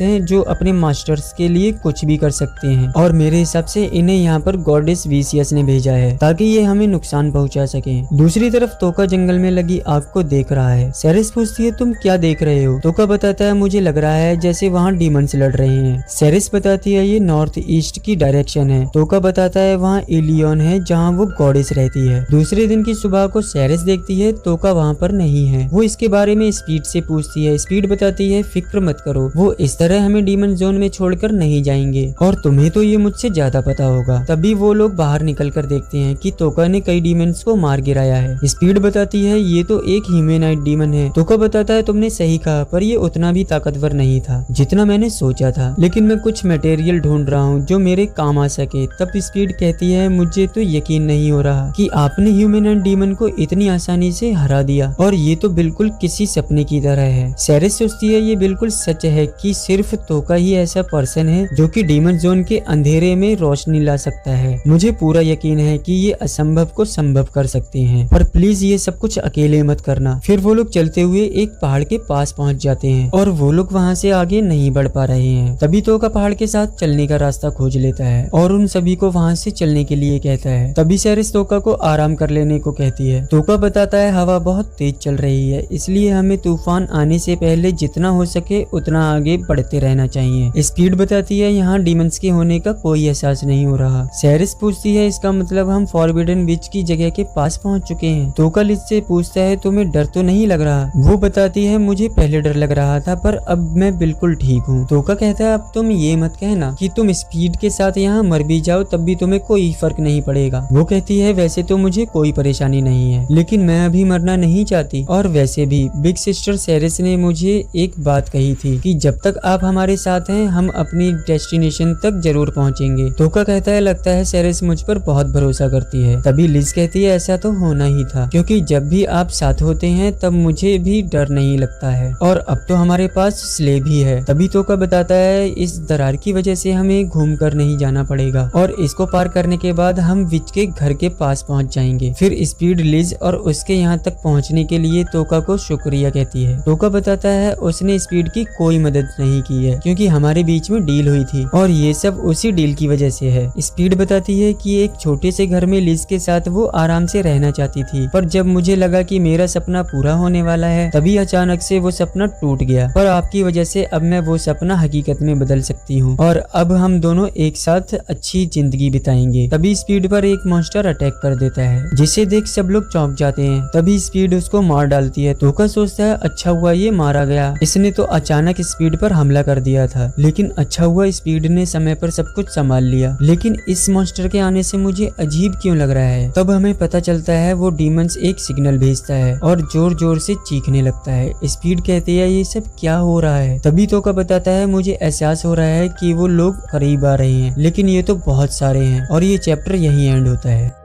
हैं जो अपने मास्टर्स के लिए कुछ भी कर सकते हैं और मेरे हिसाब से इन्हें यहाँ पर गॉडेस वीसियस ने भेजा है ताकि ये हमें नुकसान पहुंचा सके। दूसरी तरफ तोका जंगल में लगी आग को देख रहा है। सेरेस पूछती है तुम क्या देख रहे हो? तोका बताता है मुझे लग रहा है जैसे वहाँ डीमंस लड़ रहे हैं। सेरेस बताती है ये नॉर्थ ईस्ट की डायरेक्शन है। तोका बताता है वहाँ इलियन है जहाँ वो गॉडेस रहती है। दूसरे दिन की सुबह को सेरेस देखती है तोका वहाँ पर नहीं है। वो इसके बारे में स्पीड से पूछती है। स्पीड बताती है फिक्र मत करो, वो इस तरह हमें डीमन जोन में छोड़कर नहीं जाएंगे और तुम्हें तो ये मुझसे ज्यादा पता होगा। तभी वो लोग बाहर निकल कर देखते हैं कि तोका ने कई डीमंस को मार गिराया है। स्पीड बताती है ये तो एक ह्यूमैनॉइड डीमन है। तोका बताता है तुमने सही कहा, पर ये उतना भी ताकतवर नहीं था जितना मैंने सोचा था, लेकिन मैं कुछ मटेरियल ढूंढ रहा हूँ जो मेरे काम आ सके। तब स्पीड कहती है मुझे तो यकीन नहीं हो रहा कि आपने ह्यूमैनॉइड डीमन को इतनी आसानी से हरा दिया और ये तो बिल्कुल किसी सपने की तरह है। सेरेस सोचती है ये बिल्कुल सच है कि सिर्फ तोका ही ऐसा पर्सन है जो कि डीमन जोन के अंधेरे में रोशनी ला सकता है। मुझे पूरा यकीन है कि ये असंभव को संभव कर सकते हैं, पर प्लीज ये सब कुछ अकेले मत करना। फिर वो लोग चलते हुए एक पहाड़ के पास पहुंच जाते हैं और वो लोग वहाँ से आगे नहीं बढ़ पा रहे हैं। तभी तोका पहाड़ के साथ चलने का रास्ता खोज लेता है और उन सभी को वहाँ से चलने के लिए कहता है। तभी सेरेस तोका को आराम कर लेने को कहती है। तोका बताता है हवा बहुत तेज चल रही है, इसलिए हमें तूफान आने से पहले जितना हो सके उतना आगे बढ़ते रहना चाहिए। स्पीड बताती है यहाँ डीमंस के होने का कोई एहसास नहीं हो रहा। सेरेस पूछती है इसका मतलब हम फॉरबिडन विच की जगह के पास पहुँच चुके हैं। तोका लिज से पूछता है तुम्हें डर तो नहीं लग रहा? वो बताती है मुझे पहले डर लग रहा था पर अब मैं बिल्कुल ठीक हूँ। तोका कहता है अब तुम ये मत कहना कि तुम स्पीड के साथ यहाँ मर भी जाओ तब भी तुम्हें कोई फर्क नहीं पड़ेगा। वो कहती है वैसे तो मुझे कोई परेशानी नहीं है, लेकिन मैं अभी मरना नहीं चाहती, और वैसे भी बिग सिस्टर सेरेस ने मुझे एक बात कही थी कि जब तक आप हमारे साथ हैं हम अपनी डेस्टिनेशन तक जरूर पहुंचेंगे। तोका कहता है लगता है सेरेस मुझ पर बहुत भरोसा करती है। तभी लिज कहती है ऐसा तो होना ही था, क्योंकि जब भी आप साथ होते हैं तब मुझे भी डर नहीं लगता है, और अब तो हमारे पास स्ले भी है। तभी तोका बताता है इस दरार की वजह से हमें घूम कर नहीं जाना पड़ेगा, और इसको पार करने के बाद हम विच के घर के पास पहुंच जाएंगे। फिर स्पीड लिज और उसके यहाँ तक पहुंचने के लिए तोका को शुक्रिया कहती है। तोका बताता है उसने स्पीड की कोई मदद नहीं की है, क्योंकि हमारे बीच में डील हुई थी और ये सब उसी डील की वजह से है। स्पीड बताती है कि एक छोटे से घर में लिज के साथ वो आराम से रहना चाहती थी, पर जब मुझे लगा कि मेरा सपना पूरा होने वाला है तभी अचानक से वो सपना टूट गया, पर आपकी वजह से अब मैं वो सपना हकीकत में बदल सकती हूँ और अब हम दोनों एक साथ अच्छी जिंदगी बिताएंगे। तभी स्पीड पर एक मॉन्स्टर अटैक कर देता है, जिसे देख सब लोग चौंक जाते हैं। तभी स्पीड उसको मार डालती है। तोका सोचता है अच्छा हुआ ये मारा गया, इसने तो अचानक स्पीड पर हमला कर दिया था, लेकिन अच्छा हुआ स्पीड ने समय पर सब कुछ संभाल लिया। लेकिन इस मॉन्स्टर के आने से मुझे अजीब क्यों लग रहा है। तब हमें पता चलता है वो डीमंस एक सिग्नल भेजता है और जोर जोर से चीखने लगता है। स्पीड कहती है ये सब क्या हो रहा है। तभी तोका बताता है मुझे एहसास हो रहा है कि वो लोग करीब आ रहे हैं, लेकिन ये तो बहुत सारे हैं, और ये चैप्टर यहीं एंड होता है।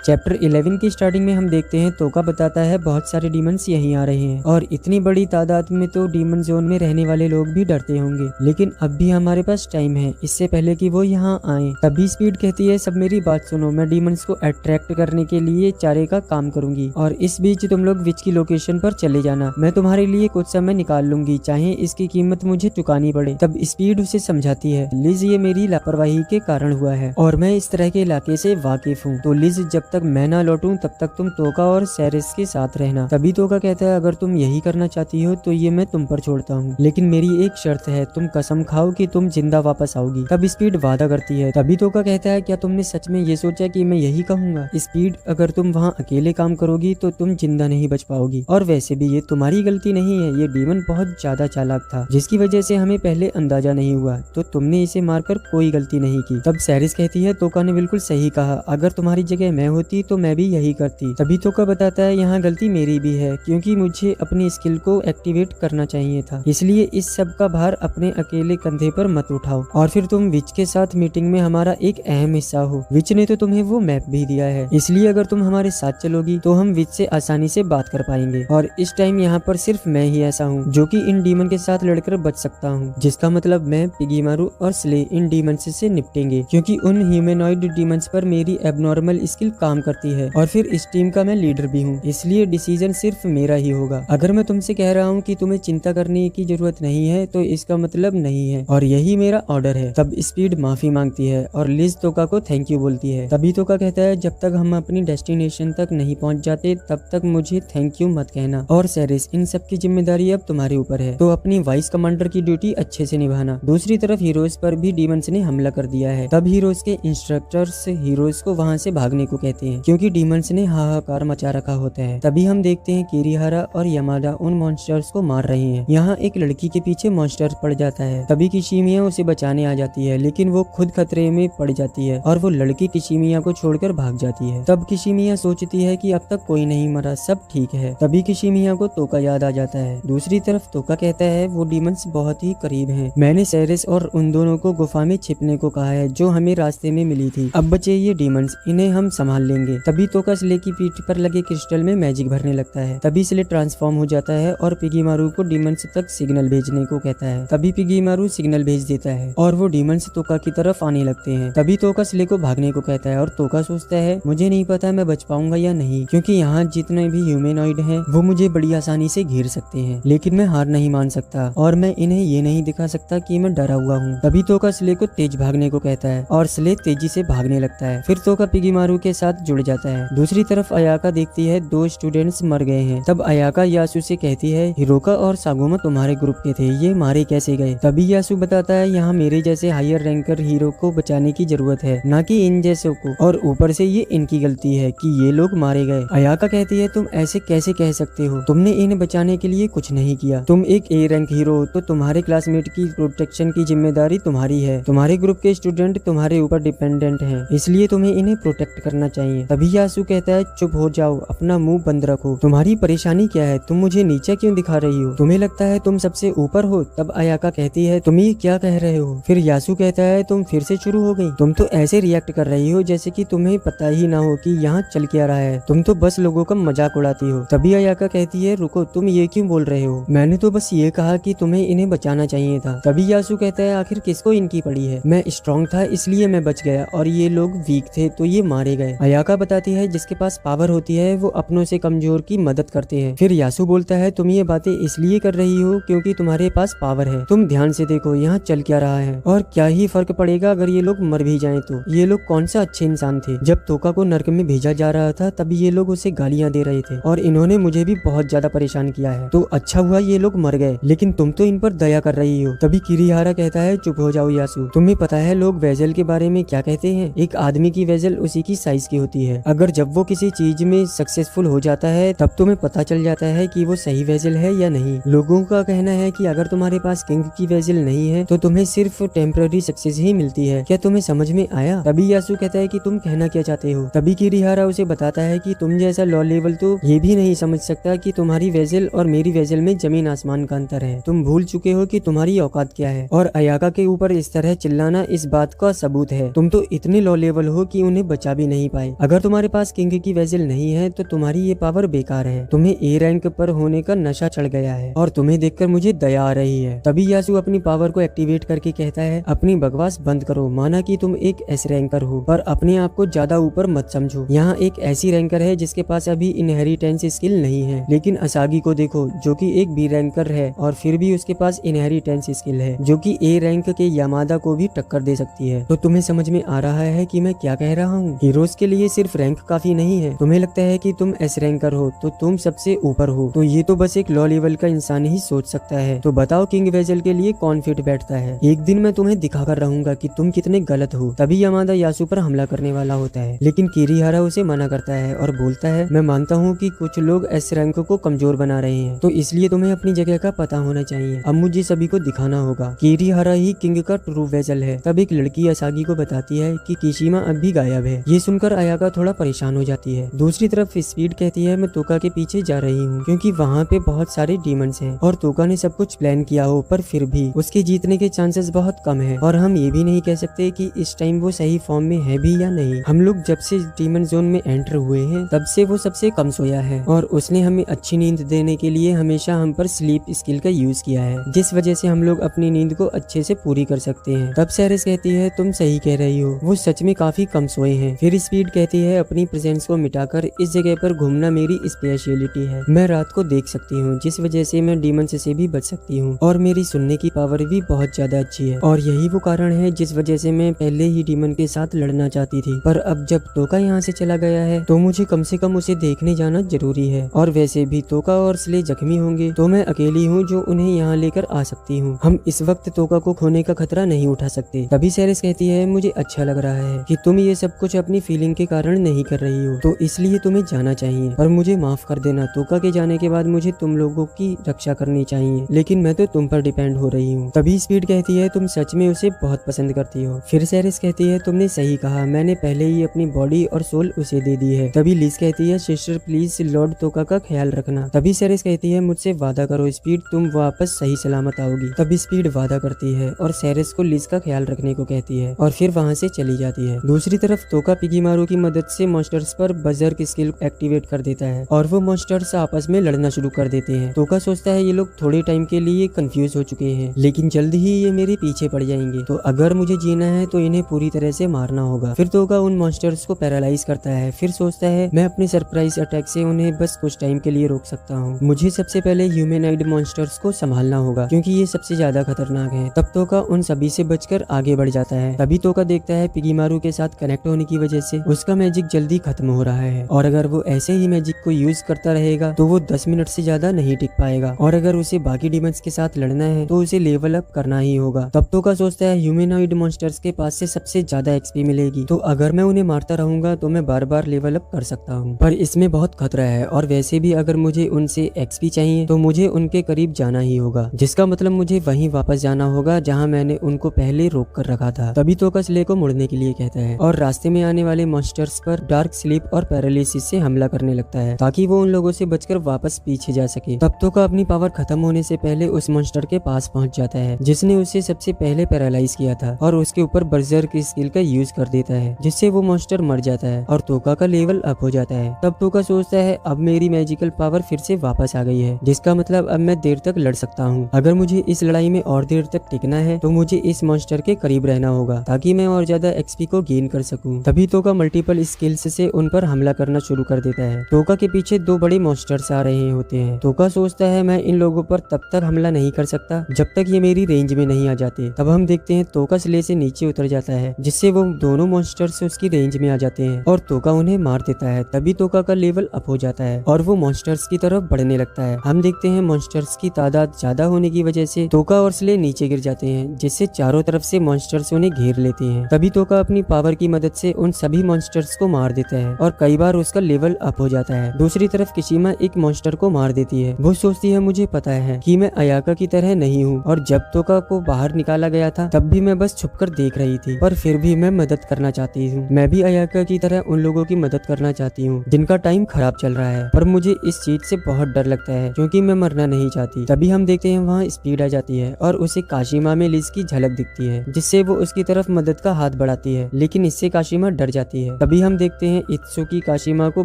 चैप्टर 11 की स्टार्टिंग में हम देखते हैं तोका बताता है बहुत सारे डीमंस यहीं आ रहे हैं, और इतनी बड़ी तादाद में तो डीमन जोन में रहने वाले लोग भी डरते होंगे, लेकिन अब भी हमारे पास टाइम है इससे पहले कि वो यहाँ आए। तभी स्पीड कहती है सब मेरी बात सुनो, मैं डीमंस को अट्रैक्ट करने के लिए चारे का काम करूंगी, और इस बीच तुम लोग विच की लोकेशन पर चले जाना, मैं तुम्हारे लिए कुछ समय निकाल लूंगी, चाहे इसकी कीमत मुझे चुकानी पड़े। तब स्पीड उसे समझाती है लिज ये मेरी लापरवाही के कारण हुआ है और मैं इस तरह के इलाके से वाकिफ हूँ, तो लिज जब तक मैं ना लौटूं तब तक तुम तोका और सेरेस के साथ रहना। तभी तोका कहता है अगर तुम यही करना चाहती हो तो ये मैं तुम पर छोड़ता हूँ, लेकिन मेरी एक शर्त है, तुम कसम खाओ कि तुम जिंदा वापस आओगी। तब स्पीड वादा करती है। तभी तोका कहता है क्या तुमने सच में ये सोचा कि मैं यही कहूंगा? स्पीड अगर तुम वहाँ अकेले काम करोगी तो तुम जिंदा नहीं बच पाओगी, और वैसे भी ये तुम्हारी गलती नहीं है, ये डीमन बहुत ज्यादा चालाक था जिसकी वजह से हमें पहले अंदाजा नहीं हुआ, तो तुमने इसे मारकर कोई गलती नहीं की। तब सेरेस कहती है तोका ने बिल्कुल सही कहा, अगर तुम्हारी जगह मैं होती तो मैं भी यही करती। तभी तोका बताता है यहाँ गलती मेरी भी है, क्योंकि मुझे अपनी स्किल को एक्टिवेट करना चाहिए था, इसलिए इस सब का भार अपने अकेले कंधे पर मत उठाओ, और फिर तुम विच के साथ मीटिंग में हमारा एक अहम हिस्सा हो। विच ने तो तुम्हें वो मैप भी दिया है, इसलिए अगर तुम हमारे साथ चलोगी तो हम विच से आसानी से बात कर पाएंगे, और इस टाइम यहाँ पर सिर्फ मैं ही ऐसा हूँ जो कि इन डीमन के साथ लड़कर बच सकता हूँ, जिसका मतलब मैं, पिगीमारू और स्ले इन डीमंस से निपटेंगे, क्योंकि उन ह्यूमनॉइड डीमंस पर मेरी एबनॉर्मल स्किल काम करती है, और फिर इस टीम का मैं लीडर भी हूँ, इसलिए डिसीजन सिर्फ मेरा ही होगा। अगर मैं तुमसे कह रहा हूँ कि तुम्हें चिंता करने की जरूरत नहीं है तो इसका मतलब नहीं है, और यही मेरा ऑर्डर है। तब स्पीड माफी मांगती है और लिज तोका को थैंक यू बोलती है। तभी तोका कहता है जब तक हम अपनी डेस्टिनेशन तक नहीं पहुँच जाते तब तक मुझे थैंक यू मत कहना, और सेरेस इन सब की जिम्मेदारी अब तुम्हारे ऊपर है, तो अपनी वाइस कमांडर की ड्यूटी अच्छे से निभाना। दूसरी तरफ हीरोज पर भी डीमंस ने हमला कर दिया है। तब हीरोज के इंस्ट्रक्टर्स हीरोज को वहाँ से भागने को कहते हैं, क्योंकि डीमंस ने हाहाकार मचा रखा होता है। तभी हम देखते हैं किरीहारा और यमादा उन मॉन्स्टर्स को मार रहे हैं। यहाँ एक लड़की के पीछे मॉन्स्टर पड़ जाता है। तभी किशिमिया उसे बचाने आ जाती है, लेकिन वो खुद खतरे में पड़ जाती है और वो लड़की किशिमिया को छोड़कर भाग जाती है। तब किशिमिया सोचती है कि अब तक कोई नहीं मरा, सब ठीक है। तभी किशिमिया को तोका याद आ जाता है। दूसरी तरफ तोका कहता है वो डीमंस बहुत ही करीब हैं। मैंने सेरेस और उन दोनों को गुफा में छिपने को कहा है जो हमें रास्ते में मिली थी। अब बचे ये डीमंस, इन्हें हम संभाल लेंगे। तभी तोका स्ले की पीठ पर लगे क्रिस्टल में मैजिक भरने लगता है। तभी स्ले ट्रांसफॉर्म हो जाता है और पिगीमारू को डीमंस तक सिग्नल भेजने को कहता है। तभी पिगीमारू सिग्नल भेज देता है और वो डीमंस तोका की तरफ आने लगते हैं। तभी तोका स्ले को भागने को कहता है और तोका सोचता है मुझे नहीं पता मैं बच पाऊंगा या नहीं, क्योंकि यहाँ जितने भी ह्यूमनॉइड हैं वो मुझे बड़ी आसानी से घेर सकते हैं, लेकिन मैं हार नहीं मान सकता और मैं इन्हें ये नहीं दिखा सकता कि मैं डरा हुआ हूँ। तभी तोका स्ले को तेज भागने को कहता है और स्ले तेजी से भागने लगता है। फिर तोका पिगीमारू के साथ जुड़ जाता है। दूसरी तरफ अयाका देखती है 2 स्टूडेंट्स मर गए हैं। तब अयाका यासु से कहती है हिरोका और सागुमा तुम्हारे ग्रुप के थे, ये मारे कैसे गए? तभी यासु बताता है यहाँ मेरे जैसे हायर रैंकर हीरो को बचाने की जरूरत है, ना कि इन जैसों को, और ऊपर से ये इनकी गलती है कि ये लोग मारे गए। अयाका कहती है तुम ऐसे कैसे कह सकते हो, तुमने इन्हें बचाने के लिए कुछ नहीं किया, तुम एक ए रैंक हीरो हो तो तुम्हारे क्लासमेट की प्रोटेक्शन की जिम्मेदारी तुम्हारी है, तुम्हारे ग्रुप के स्टूडेंट तुम्हारे ऊपर डिपेंडेंट हैं, इसलिए तुम्हें इन्हें प्रोटेक्ट करना चाहिए। तभी यासु कहता है चुप हो जाओ, अपना मुंह बंद रखो, तुम्हारी परेशानी क्या है, तुम मुझे नीचे क्यों दिखा रही हो, तुम्हें लगता है तुम सबसे ऊपर हो? तब अयाका कहती है तुम ये क्या कह रहे हो? फिर यासु कहता है तुम फिर से शुरू हो गई, तुम तो ऐसे रिएक्ट कर रही हो जैसे कि तुम्हें पता ही ना हो कि यहाँ चल क्या रहा है, तुम तो बस लोगों का मजाक उड़ाती हो। तभी अयाका कहती है रुको, तुम ये क्यों बोल रहे हो, मैंने तो बस ये कहा कि तुम्हें इन्हें बचाना चाहिए था। तभी यासु कहता है आखिर किसको इनकी पड़ी है, मैं स्ट्रांग था इसलिए मैं बच गया और ये लोग वीक थे तो ये मारे गए। अयाका बताती है जिसके पास पावर होती है वो अपनों से कमजोर की मदद करते हैं। फिर यासु बोलता है तुम ये बातें इसलिए कर रही हो क्योंकि तुम्हारे पास पावर है, तुम ध्यान से देखो यहाँ चल क्या रहा है और क्या ही फर्क पड़ेगा अगर ये लोग मर भी जाएं तो, ये लोग कौन सा अच्छे इंसान थे। जब तोका को नर्क में भेजा जा रहा था तभी ये लोग उसे गालियां दे रहे थे और इन्होंने मुझे भी बहुत ज्यादा परेशान किया है, तो अच्छा हुआ ये लोग मर गए, लेकिन तुम तो इन पर दया कर रही हो। तभी किरीहारा कहता है चुप हो जाओ यासु, तुम्हें पता है लोग वेजल के बारे में क्या कहते हैं, एक आदमी की वेजल उसी की साइज की होती है, अगर जब वो किसी चीज में सक्सेसफुल हो जाता है तब तुम्हें पता चल जाता है कि वो सही वेजल है या नहीं। लोगों का कहना है कि अगर तुम्हारे पास किंग की वेजल नहीं है तो तुम्हें सिर्फ टेम्पररी सक्सेस ही मिलती है, क्या तुम्हें समझ में आया? तभी यासु कहता है कि तुम कहना क्या चाहते हो। तभी किरीहारा उसे बताता है कि तुम जैसा लॉ लेवल तो ये भी नहीं समझ सकता कि तुम्हारी वेजल और मेरी वेजल में जमीन आसमान का अंतर है, तुम भूल चुके हो कि तुम्हारी औकात क्या है। और अयाका के ऊपर इस तरह चिल्लाना इस बात का सबूत है, तुम तो इतने लो लेवल हो कि उन्हें बचा भी नहीं पाए। अगर तुम्हारे पास किंग की वेजल नहीं है तो तुम्हारी ये पावर बेकार है, तुम्हें ए रैंक पर होने का नशा चढ़ गया है और तुम्हें देखकर मुझे दया आ रही है। तभी यासु अपनी पावर को एक्टिवेट करके कहता है अपनी बकवास बंद करो, माना कि तुम एक एस रैंकर हो पर अपने आप को ज्यादा ऊपर मत समझो। यहाँ एक ऐसी रैंकर है जिसके पास अभी इनहेरिटेंस स्किल नहीं है, लेकिन असागी को देखो जो कि एक बी रैंकर है और फिर भी उसके पास इनहेरिटेंस स्किल है जो कि ए रैंक के यामादा को भी टक्कर दे सकती है। तो तुम्हें समझ में आ रहा है कि मैं क्या कह रहा हूँ, हीरोज के लिए सिर्फ रैंक काफी नहीं है। तुम्हें लगता है कि तुम एस रैंकर हो तो तुम सबसे ऊपर हो, तो ये तो बस एक लो लेवल का इंसान ही सोच सकता है। तो बताओ किंग वेजल के लिए कौन फिट बैठता है, एक दिन मैं तुम्हें दिखा कर रहूंगा कि तुम कितने गलत हो। तभी यामादा यासु पर हमला करने वाला होता है, लेकिन किरीहारा उसे मना करता है और बोलता है मैं मानता हूँ कि कुछ लोग एस रैंक को कमजोर बना रहे हैं, तो इसलिए तुम्हें अपनी जगह का पता होना चाहिए, अब मुझे सभी को दिखाना होगा। किरीहारा ही किंग का ट्रू वेजल है। तब एक लड़की असागी को बताती है कि किशिमा अब भी गायब है। ये सुनकर अयाका थोड़ा परेशान हो जाती है। दूसरी तरफ स्पीड कहती है मैं तोका के पीछे जा रही हूँ क्योंकि वहाँ पे बहुत सारे डीमंस हैं और तोका ने सब कुछ प्लान किया हो, पर फिर भी उसके जीतने के चांसेस बहुत कम है और हम ये भी नहीं कह सकते कि इस टाइम वो सही फॉर्म में है भी या नहीं। हम लोग जब से डीमन जोन में एंटर हुए हैं तब से वो सबसे कम सोया है और उसने हमें अच्छी नींद देने के लिए हमेशा हम पर स्लीप स्किल का यूज किया है, जिस वजह से हम लोग अपनी नींद को अच्छे से पूरी कर सकते हैं। तब सेरेस कहती है तुम सही कह रही हो, वो सच में काफी कम सोए हैं। फिर स्पीड कहती है अपनी प्रेजेंस को मिटाकर इस जगह पर घूमना मेरी स्पेशलिटी है, मैं रात को देख सकती हूँ जिस वजह से मैं डीमंस से भी बच सकती हूँ और मेरी सुनने की पावर भी बहुत ज्यादा अच्छी है और यही वो कारण है जिस वजह से मैं पहले ही डीमन के साथ लड़ना चाहती थी, पर अब जब तोका यहाँ से चला गया है तो मुझे कम से कम उसे देखने जाना जरूरी है और वैसे भी तोका और स्ले जख्मी होंगे तो मैं अकेली हूँ जो उन्हें यहाँ लेकर आ सकती हूँ, हम इस वक्त तोका को खोने का खतरा नहीं उठा सकते। तभी सेरेस कहती है मुझे अच्छा लग रहा है कि तुम ये सब कुछ अपनी फीलिंग के कारण नहीं कर रही हो, तो इसलिए तुम्हें जाना चाहिए, पर मुझे माफ कर देना, तोका के जाने के बाद मुझे तुम लोगों की रक्षा करनी चाहिए, लेकिन मैं तो तुम पर डिपेंड हो रही हूँ। तभी स्पीड कहती है तुम सच में उसे बहुत पसंद करती हो। फिर सेरेस कहती है तुमने सही कहा, मैंने पहले ही अपनी बॉडी और सोल उसे दे दी है। तभी लिज कहती है सिस्टर प्लीज लॉर्ड तोका का ख्याल रखना। तभी सेरेस कहती है मुझसे वादा करो स्पीड, तुम वापस सही सलामत आओगी। तभी स्पीड वादा करती है और सेरेस को लिज का ख्याल रखने को कहती है और फिर वहाँ से चली जाती है। दूसरी तरफ तोका पिगीमारू की मदद से मॉन्स्टर्स पर बजर की स्किल एक्टिवेट कर देता है और वो मॉन्स्टर्स आपस में लड़ना शुरू कर देते हैं। तोका सोचता है ये लोग थोड़े टाइम के लिए कंफ्यूज हो चुके हैं, लेकिन जल्द ही ये मेरे पीछे पड़ जाएंगे, तो अगर मुझे जीना है तो इन्हें पूरी तरह से मारना होगा। फिर तोका उन मॉन्स्टर्स को पैरालाइज करता है, फिर सोचता है मैं अपने सरप्राइज अटैक से उन्हें बस कुछ टाइम के लिए रोक सकता हूँ, मुझे सबसे पहले ह्यूमैनॉइड मॉन्स्टर्स को संभालना होगा क्योंकि ये सबसे ज्यादा खतरनाक है। तब तोका उन सभी से बचकर आगे बढ़ जाता है। तभी तोका देखता है पिगीमारू के साथ कनेक्ट होने की वजह से उसका मैजिक जल्दी खत्म हो रहा है और अगर वो ऐसे ही मैजिक को यूज करता रहेगा तो वो 10 मिनट से ज्यादा नहीं टिक पाएगा और अगर उसे बाकी डिमंस के साथ लड़ना है तो उसे लेवल अप करना ही होगा। तब तोका सोचता है ह्यूमनॉइड मॉन्स्टर्स के पास से सबसे ज्यादा एक्सपी मिलेगी, तो अगर मैं उन्हें मारता रहूंगा तो मैं बार बार लेवल अप कर सकता हूँ, पर इसमें बहुत खतरा है और वैसे भी अगर मुझे उनसे एक्सपी चाहिए तो मुझे उनके करीब जाना ही होगा, जिसका मतलब मुझे वहीं वापस जाना होगा जहाँ मैंने उनको पहले रोक कर रखा था। तभी तोका स्ले को मुड़ने के लिए कहता है और रास्ते में आने वाले मॉन्स्टर्स पर डार्क स्लीप और पैरालिसिस से हमला करने लगता है ताकि वो उन लोगों से बचकर वापस पीछे जा सके। तब तोका अपनी पावर खत्म होने से पहले उस मॉन्स्टर के पास पहुंच जाता है जिसने उसे सबसे पहले पैरालाइज किया था और उसके ऊपर बर्जर की स्किल का यूज कर देता है जिससे वो मॉन्स्टर मर जाता है और तोका का लेवल अप हो जाता है। तब तोका सोचता है अब मेरी मैजिकल पावर फिर से वापस आ गई है, जिसका मतलब अब मैं देर तक लड़ सकता हूँ। अगर मुझे इस लड़ाई में और देर तक टिकना है तो मुझे इस मॉन्स्टर के करीब रहना होगा ताकि मैं और ज्यादा एक्सपी को गेन कर सकूं। तभी तोका मल्टीपल स्किल्स से उन पर हमला करना शुरू कर देता है। तोका के पीछे दो बड़े मॉन्स्टर्स आ रहे होते हैं। तोका सोचता है मैं इन लोगों पर तब तक हमला नहीं कर सकता जब तक ये मेरी रेंज में नहीं आ जाते। तब हम देखते हैं तोका स्ले से नीचे उतर जाता है जिससे वो दोनों मॉन्स्टर्स उसकी रेंज में आ जाते हैं और तोका उन्हें मार देता है। तभी तोका का लेवल अप हो जाता है और वो मॉन्स्टर्स की तरफ बढ़ने लगता है। हम देखते हैं मॉन्स्टर्स की तादाद ज्यादा होने की वजह से तोका और स्ले नीचे गिर जाते हैं जिससे चारों तरफ से मॉन्स्टर्स उन्हें घेर लेते हैं। तभी तोका अपनी पावर की मदद से उन सभी मॉन्स्टर्स को मार देता है और कई बार उसका लेवल अप हो जाता है। दूसरी तरफ किशिमा एक मॉन्स्टर को मार देती है। वो सोचती है मुझे पता है कि मैं अयाका की तरह नहीं हूँ और जब तोका को बाहर निकाला गया था तब भी मैं बस छुपकर देख रही थी, पर फिर भी मैं मदद करना चाहती हूँ। मैं भी अयाका की तरह उन लोगों की मदद करना चाहती हूँ जिनका टाइम खराब चल रहा है, पर मुझे इस चीज से बहुत डर लगता है क्योंकि मैं मरना नहीं चाहती। तभी हम देखते हैं वहाँ स्पीड आ जाती है और उसे काशिमा में लिज की झलक दिखती है जिससे वो उसकी तरफ मदद का हाथ बढ़ाती है, लेकिन इससे काशिमा डर जाती है। तभी हम देखते हैं इत्सुकी काशिमा को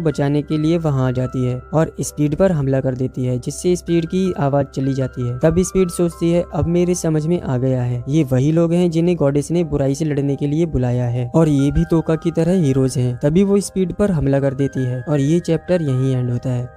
बचाने के लिए वहाँ आ जाती है और स्पीड पर हमला कर देती है जिससे स्पीड की आवाज चली जाती है। तब स्पीड सोचती है अब मेरे समझ में आ गया है, ये वही लोग हैं जिन्हें गॉडेस ने बुराई से लड़ने के लिए बुलाया है और ये भी तोका की तरह हीरोज हैं। तभी वो स्पीड पर हमला कर देती है और ये चैप्टर यहीं एंड होता है।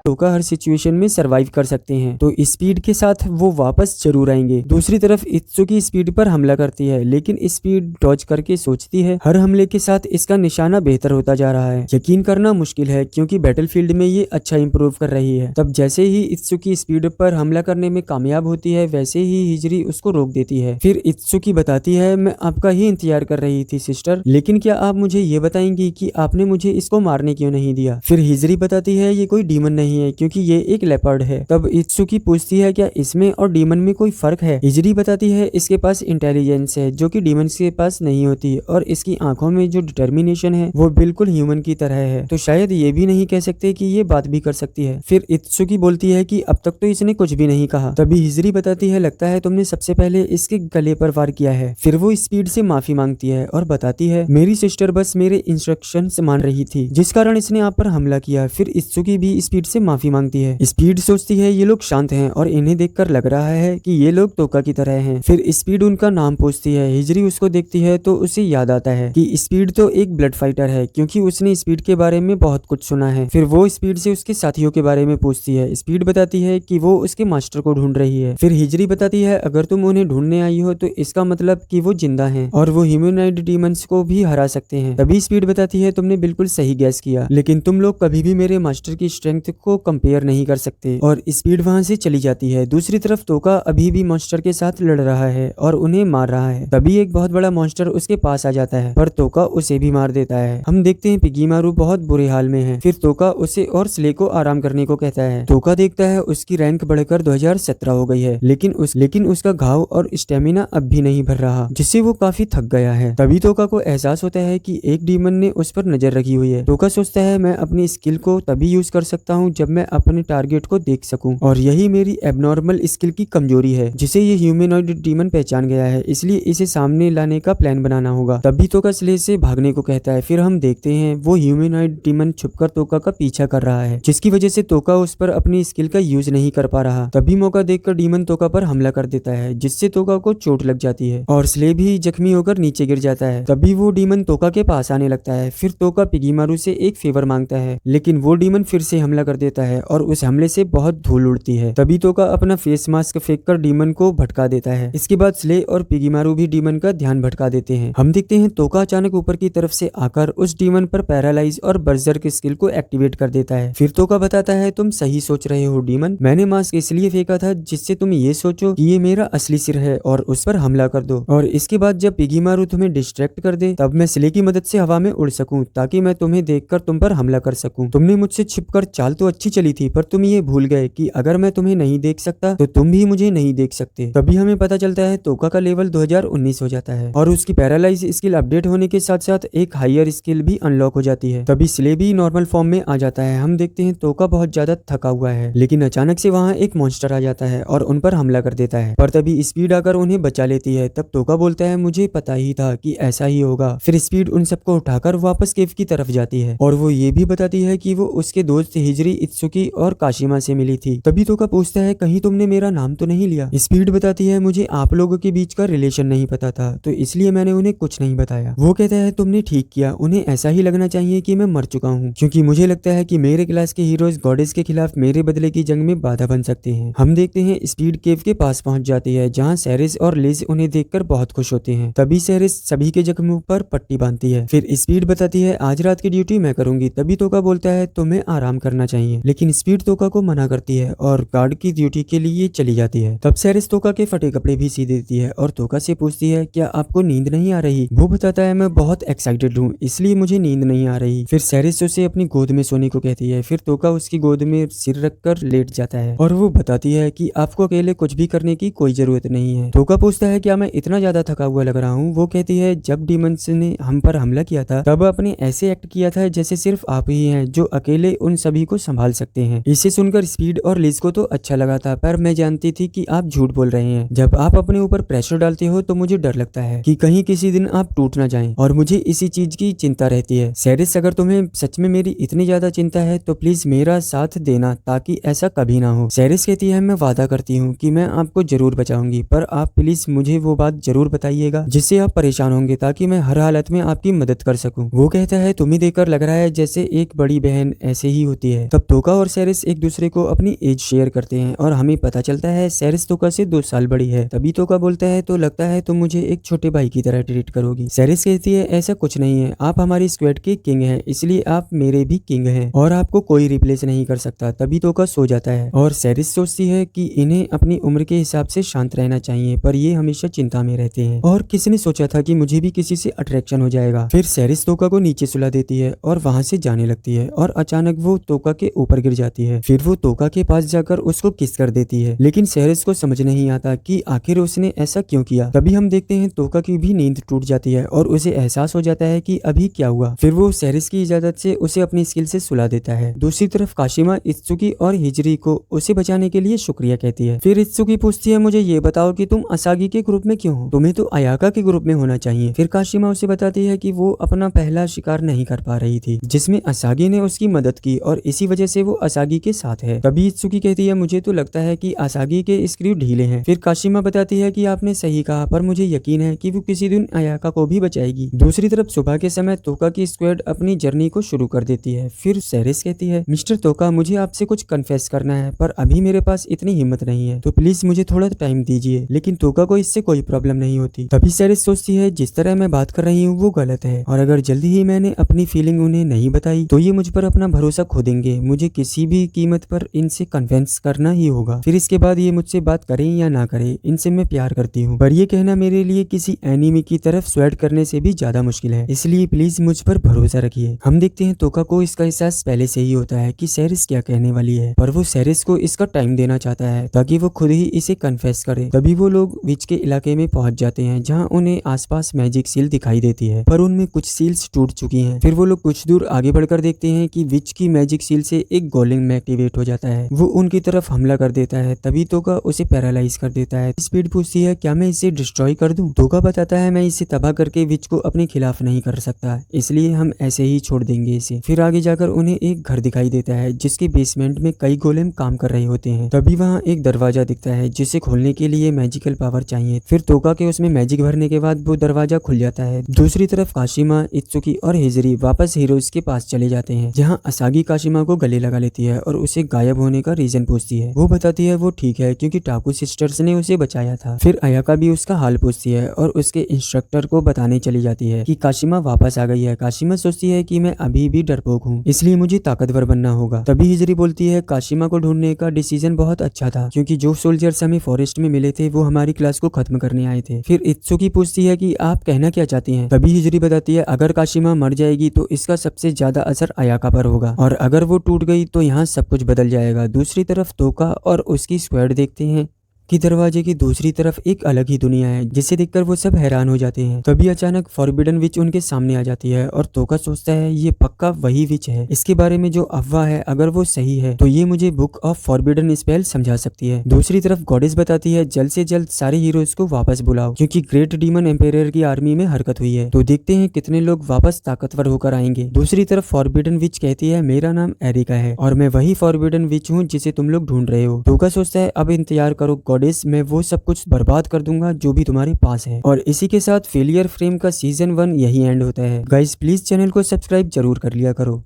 तोका हर सिचुएशन में सरवाइव कर सकते हैं तो स्पीड के साथ वो वापस जरूर आएंगे। दूसरी तरफ इत्सुकी स्पीड पर हमला करती है लेकिन स्पीड डॉज करके सोचती है हर हमले के साथ इसका निशाना बेहतर होता जा रहा है। यकीन करना मुश्किल है क्योंकि बैटलफील्ड में ये अच्छा इंप्रूव कर रही है। तब जैसे ही इत्सुकी स्पीड पर हमला करने में कामयाब होती है वैसे ही हिजरी उसको रोक देती है। फिर इत्सुकी बताती है मैं आपका ही इंतजार कर रही थी सिस्टर, लेकिन क्या आप मुझे ये बताएंगी कि आपने मुझे इसको मारने क्यों नहीं दिया। फिर हिजरी बताती है ये कोई डीमन नहीं है क्योंकि ये एक लेपर्ड है। तब इत्सुकी पूछती है क्या इसमें और डीमन में कोई फर्क है। हिजरी बताती है इसके पास इंटेलिजेंस है जो कि डीमन के पास नहीं होती और इसकी आंखों में जो डिटर्मिनेशन है वो बिल्कुल ह्यूमन की तरह है, तो शायद ये भी नहीं कह सकते कि ये बात भी कर सकती है। फिर इत्सुकी बोलती है कि अब तक तो इसने कुछ भी नहीं कहा। तभी हिजरी बताती है लगता है तुमने सबसे पहले इसके गले पर वार किया है। फिर वो स्पीड से माफी मांगती है और बताती है मेरी सिस्टर बस मेरे इंस्ट्रक्शंस मान रही थी जिस कारण इसने आप पर हमला किया। फिर इत्सुकी भी स्पीड से माफी मांगती है। स्पीड सोचती है ये लोग शांत हैं और इन्हें देखकर लग रहा है कि ये लोग तोका की तरह हैं। फिर स्पीड उनका नाम पूछती है। हिजरी उसको देखती है तो उसे याद आता है कि स्पीड तो एक ब्लड फाइटर है क्योंकि उसने स्पीड के बारे में बहुत कुछ सुना है। फिर वो स्पीड से उसके साथियों के बारे में पूछती है। स्पीड बताती है कि वो उसके मास्टर को ढूंढ रही है। फिर हिजरी बताती है अगर तुम उन्हें ढूंढने आई हो तो इसका मतलब कि वो जिंदा हैं और वो ह्यूमनॉइड डीमंस को भी हरा सकते हैं। तभी स्पीड बताती है तुमने बिल्कुल सही गैस किया, लेकिन तुम लोग कभी भी मेरे मास्टर की स्ट्रेंथ को कंपेयर नहीं कर सकते। और स्पीड वहां से चली जाती है। दूसरी तरफ तोका अभी भी मॉन्स्टर के साथ लड़ रहा है और उन्हें मार रहा है। तभी एक बहुत बड़ा मॉन्स्टर उसके पास आ जाता है पर तोका उसे भी मार देता है। हम देखते हैं पिगीमारू बहुत बुरे हाल में है। फिर तोका उसे और स्ले को आराम करने को कहता है। तोका देखता है उसकी रैंक बढ़कर 2017 हो गई है लेकिन उसका घाव और स्टेमिना अब भी नहीं भर रहा जिससे वो काफी थक गया है। तभी तोका को एहसास होता है कि एक डीमन ने उस पर नजर रखी हुई है। तोका सोचता है मैं अपनी स्किल को तभी यूज कर सकता हूँ जब मैं अपने टारगेट को देख सकूं और यही मेरी एबनॉर्मल स्किल की कमजोरी है जिसे ये ह्यूमनॉइड डीमन पहचान गया है, इसलिए इसे सामने लाने का प्लान बनाना होगा। तभी तोका स्ले से भागने को कहता है। फिर हम देखते हैं वो ह्यूमनॉइड डीमन छुपकर तोका का पीछा कर रहा है जिसकी वजह से तोका उस पर अपनी स्किल का यूज नहीं कर पा रहा। तभी मौका देखकर डीमन तोका पर हमला कर देता है जिससे तोका को चोट लग जाती है और स्ले भी जख्मी होकर नीचे गिर जाता है। तभी वो डीमन तोका के पास आने लगता है। फिर तोका पिगीमारू से एक फेवर मांगता है लेकिन वो डीमन फिर से हमला कर देता है और उस हमले से बहुत धूल उड़ती है। तभी तोका अपना फेस मास्क फेंककर डीमन को भटका देता है। इसके बाद स्ले और पिगीमारू भी डीमन का ध्यान भटका देते हैं। हम देखते हैं तोका अचानक ऊपर की तरफ से आकर उस डीमन पर पैरालाइज और बर्जर की स्किल को एक्टिवेट कर देता है। फिर तोका बताता है, तुम सही सोच रहे हो डीमन, मैंने मास्क इसलिए फेंका था जिससे तुम ये सोचो कि ये मेरा असली सिर है और उस पर हमला कर दो, और इसके बाद जब पिगीमारू तुम्हें डिस्ट्रैक्ट कर दे तब मैं स्ले की मदद से हवा में उड़ सकूं ताकि मैं तुम्हें देखकर तुम पर हमला कर सकूं। तुमने मुझसे छिपकर चाल तो अच्छी चली थी, पर तुम ये भूल गए कि अगर मैं तुम्हें नहीं देख सकता तो तुम भी मुझे नहीं देख सकते। तभी हमें पता चलता है तोका का लेवल 2019 हो जाता है और उसकी पैरालाइज स्किल अपडेट होने के साथ साथ एक हायर स्किल भी अनलॉक हो जाती है। तभी स्ले भी नॉर्मल फॉर्म में आ जाता है। हम देखते हैं तोका बहुत ज्यादा थका हुआ है, लेकिन अचानक से वहाँ एक मॉन्स्टर आ जाता है और उन पर हमला कर देता है, पर तभी स्पीड आकर उन्हें बचा लेती है। तब तोका बोलता है, मुझे पता ही था कि ऐसा ही होगा। फिर स्पीड उन सबको उठाकर वापस केव की तरफ जाती है और वो ये भी बताती है कि वो उसके दोस्त हिजरी, इत्सुकी और काशिमा से मिली थी। तभी तोका पूछता है, कहीं तुमने मेरा नाम तो नहीं लिया? स्पीड बताती है, मुझे आप लोगों के बीच का रिलेशन नहीं पता था तो इसलिए मैंने उन्हें कुछ नहीं बताया। वो कहता है, तुमने ठीक किया, उन्हें ऐसा ही लगना चाहिए कि मैं मर चुका हूँ, क्योंकि मुझे लगता है कि मेरे क्लास के हीरोज गॉडेस के खिलाफ मेरे बदले की जंग में बाधा बन सकते हैं। हम देखते हैं स्पीड केव के पास पहुंच जाती है जहाँ सेरिस और लिज उन्हें देखकर बहुत खुश होते हैं। तभी सेरिस सभी के जख्मों पर पट्टी बांधती है। फिर स्पीड बताती है, आज रात की ड्यूटी मैं करूंगी। तभी तोका बोलता है, तुम्हें आराम करना चाहिए, लेकिन स्पीड तोका को मना करती है और गार्ड की ड्यूटी के लिए चली जाती है। तब सेरिस तोका के फटे कपड़े भी सी देती है और तोका से पूछती है, क्या आपको नींद नहीं आ रही? वो बताता है, मैं बहुत एक्साइटेड हूँ इसलिए मुझे नींद नहीं आ रही। फिर सेरिस उसे अपनी गोद में सोने को कहती है। फिर तोका उसकी गोद में सिर रखकर लेट जाता है और वो बताती है कि आपको अकेले कुछ भी करने की कोई जरूरत नहीं है। तोका पूछता है, क्या मैं इतना ज्यादा थका हुआ लग रहा हूँ? वो कहती है, जब डीमंस ने हम पर हमला किया था तब आपने ऐसे एक्ट किया था जैसे सिर्फ आप ही हैं जो अकेले उन सभी को संभाल सकते हैं। इसे सुनकर स्पीड और लिज को तो अच्छा लगा था, पर मैं जानती थी कि आप झूठ बोल रहे हैं। जब आप अपने ऊपर प्रेशर डालते हो तो मुझे डर लगता है कि कहीं किसी दिन आप टूट ना जाएं और मुझे इसी चीज की चिंता रहती है। सेरिस, अगर तुम्हें सच में मेरी इतनी ज्यादा चिंता है तो प्लीज मेरा साथ देना ताकि ऐसा कभी ना हो। सेरिस कहती है, मैं वादा करती हूँ कि मैं आपको जरूर बचाऊंगी, पर आप प्लीज मुझे वो बात जरूर बताइएगा जिससे आप परेशान होंगे ताकि मैं हर हालत में आपकी मदद कर सकूं। वो कहता है, तुम्हें देखकर लग रहा है जैसे एक बड़ी बहन ऐसे ही होती है। तब तोका और सेरिस एक दूसरे को अपनी एज शेयर करते हैं और हमें पता चलता है सेरिस तोका से 2 साल बड़ी है। तभी तोका बोलता है, तो लगता है तुम मुझे एक छोटे भाई की तरह ट्रीट करोगी। सेरिस कहती है, ऐसा कुछ नहीं है, आप हमारी स्क्वाड के किंग हैं, इसलिए आप मेरे भी किंग हैं और आपको कोई रिप्लेस नहीं कर सकता। तभी तोका सो जाता है और सेरिस सोचती है कि इन्हें अपनी उम्र के हिसाब से शांत रहना चाहिए, पर ये हमेशा चिंता में रहते हैं और किसने सोचा था कि मुझे भी किसी से अट्रैक्शन हो जाएगा। फिर सेरिस तोका को नीचे सुला देती है और वहां से जाने लगती है और अचानक वो तोका के ऊपर गिर जाती है। फिर वो तोका के पास जाकर उसको किस कर देती है, लेकिन सेरिस को समझ नहीं आता कि आखिर उसने ऐसा क्यों किया। तभी हम देखते हैं तोका की भी नींद टूट जाती है और उसे एहसास हो जाता है कि अभी क्या हुआ। फिर वो सेरिस की इजाजत से उसे अपनी स्किल से सुला देता है। दूसरी तरफ काशिमा इत्सुकी और हिजरी को उसे बचाने के लिए शुक्रिया कहती है। फिर इत्सुकी पूछती है, मुझे ये बताओ कि तुम असागी के ग्रुप में क्यों हो? तुम्हें तो अयाका के ग्रुप में होना चाहिए। फिर काशिमा उसे बताती है कि वो अपना पहला शिकार नहीं कर पा रही थी जिसमें असागी ने उसकी मदद की और इसी वजह से वो असागी के साथ है। तभी इत्सुकी कहती है, मुझे तो लगता है कि असागी के स्क्रू ढीले हैं। फिर काशिमा बताती है कि आपने सही कहा, पर मुझे यकीन है कि वो किसी दिन अयाका को भी बचाएगी। दूसरी तरफ सुबह के समय तोका की स्क्वाड अपनी जर्नी को शुरू कर देती है। फिर सेरिस कहती है, मिस्टर तोका, मुझे आपसे कुछ कन्फेस करना है, पर अभी मेरे पास इतनी हिम्मत नहीं है, तो प्लीज मुझे थोड़ा टाइम दीजिए। लेकिन तोका को इससे कोई प्रॉब्लम नहीं होती। तभी सेरिस सोचती है, जिस तरह मैं बात कर रही हूँ वो गलत है और अगर जल्दी ही मैंने अपनी फीलिंग उन्हें नहीं बताई तो ये मुझ पर अपना भरोसा खो देंगे। मुझे किसी भी कीमत पर इनसे कन्विंस करना ही होगा। फिर इसके बाद ये मुझसे बात करें या ना करें, इनसे मैं प्यार करती हूँ, पर ये कहना मेरे लिए किसी एनिमी की तरफ स्वेट करने से भी ज्यादा मुश्किल है, इसलिए प्लीज मुझ पर भरोसा रखिए। हम देखते हैं तोका को इसका एहसास पहले से ही होता है कि सेरिस क्या कहने वाली है, पर वो सेरिस को इसका टाइम देना चाहता है ताकि वो खुद ही इसे कन्फेस करे। तभी वो लोग विच के इलाके में पहुंच जाते हैं जहां उन्हें आसपास मैजिक सील दिखाई देती है, पर उनमें कुछ सील्स टूट चुकी हैं। फिर वो लोग कुछ दूर आगे बढ़कर देखते हैं कि विच की मैजिक सील से एक गोलेम में एक्टिवेट हो जाता है। वो उनकी तरफ हमला कर देता है। तभी तोका उसे पैरालाइज कर देता है। स्पीड पूछती है, क्या मैं इसे डिस्ट्रॉय कर दूं? तोका बताता है, मैं इसे तबाह करके विच को अपने खिलाफ नहीं कर सकता, इसलिए हम ऐसे ही छोड़ देंगे इसे। फिर आगे जाकर उन्हें एक घर दिखाई देता है जिसके बेसमेंट में कई गोलेम काम कर रहे होते हैं। तभी वहाँ एक दरवाजा दिखता है जिसे खोलने के लिए मैजिकल पावर चाहिए। फिर तोका के उसमें मैजिक भरने के बाद वो दरवाजा खुल जाता है। दूसरी तरफ काशिमा, इत्सुकी और हिजरी वापस हीरोज के पास चले जाते हैं जहाँ असागी काशिमा को गले गले लगा लेती है और उसे गायब होने का रीजन पूछती है। वो बताती है वो ठीक है क्योंकि टाकू सिस्टर्स ने उसे बचाया था। फिर अयाका भी उसका हाल पूछती है और उसके इंस्ट्रक्टर को बताने चली जाती है कि काशिमा वापस आ गई है। काशिमा सोचती है कि मैं अभी भी डरपोक हूँ, इसलिए मुझे ताकतवर बनना होगा। तभी हिजरी बोलती है काशिमा को ढूंढने का डिसीजन बहुत अच्छा था क्योंकि जो सोल्जर्स हमें फॉरेस्ट में मिले थे वो हमारी क्लास को खत्म करने आए थे। फिर इत्सुकी पूछती है कि आप कहना क्या चाहती हैं। तभी हिजरी बताती है अगर काशिमा मर जाएगी तो इसका सबसे ज्यादा असर अयाका पर होगा और अगर वो टूट गई तो यहाँ सब कुछ बदल जाएगा। दूसरी तरफ तोका और उसकी स्क्वाड देखते हैं कि दरवाजे की दूसरी तरफ एक अलग ही दुनिया है जिसे देखकर वो सब हैरान हो जाते हैं। तभी अचानक फॉरबिडन विच उनके सामने आ जाती है और तोका सोचता है ये पक्का वही विच है। इसके बारे में जो अफवाह है अगर वो सही है तो ये मुझे बुक ऑफ फॉरबिडन स्पेल समझा सकती है। दूसरी तरफ गॉडेस बताती है जल्द से जल्द सारे हीरोज को वापस बुलाओ क्योंकि ग्रेट डीमन एम्पायर की आर्मी में हरकत हुई है। तो देखते हैं कितने लोग वापस ताकतवर होकर आएंगे। दूसरी तरफ फॉरबिडन विच कहती है मेरा नाम एरिका है और मैं वही फॉरबिडन विच हूँ जिसे तुम लोग ढूंढ रहे हो। तोका सोचता है अब इंतजार करो मैं वो सब कुछ बर्बाद कर दूंगा जो भी तुम्हारे पास है। और इसी के साथ फेलियर फ्रेम का सीजन 1 यही एंड होता है। गाइस प्लीज चैनल को सब्सक्राइब जरूर कर लिया करो।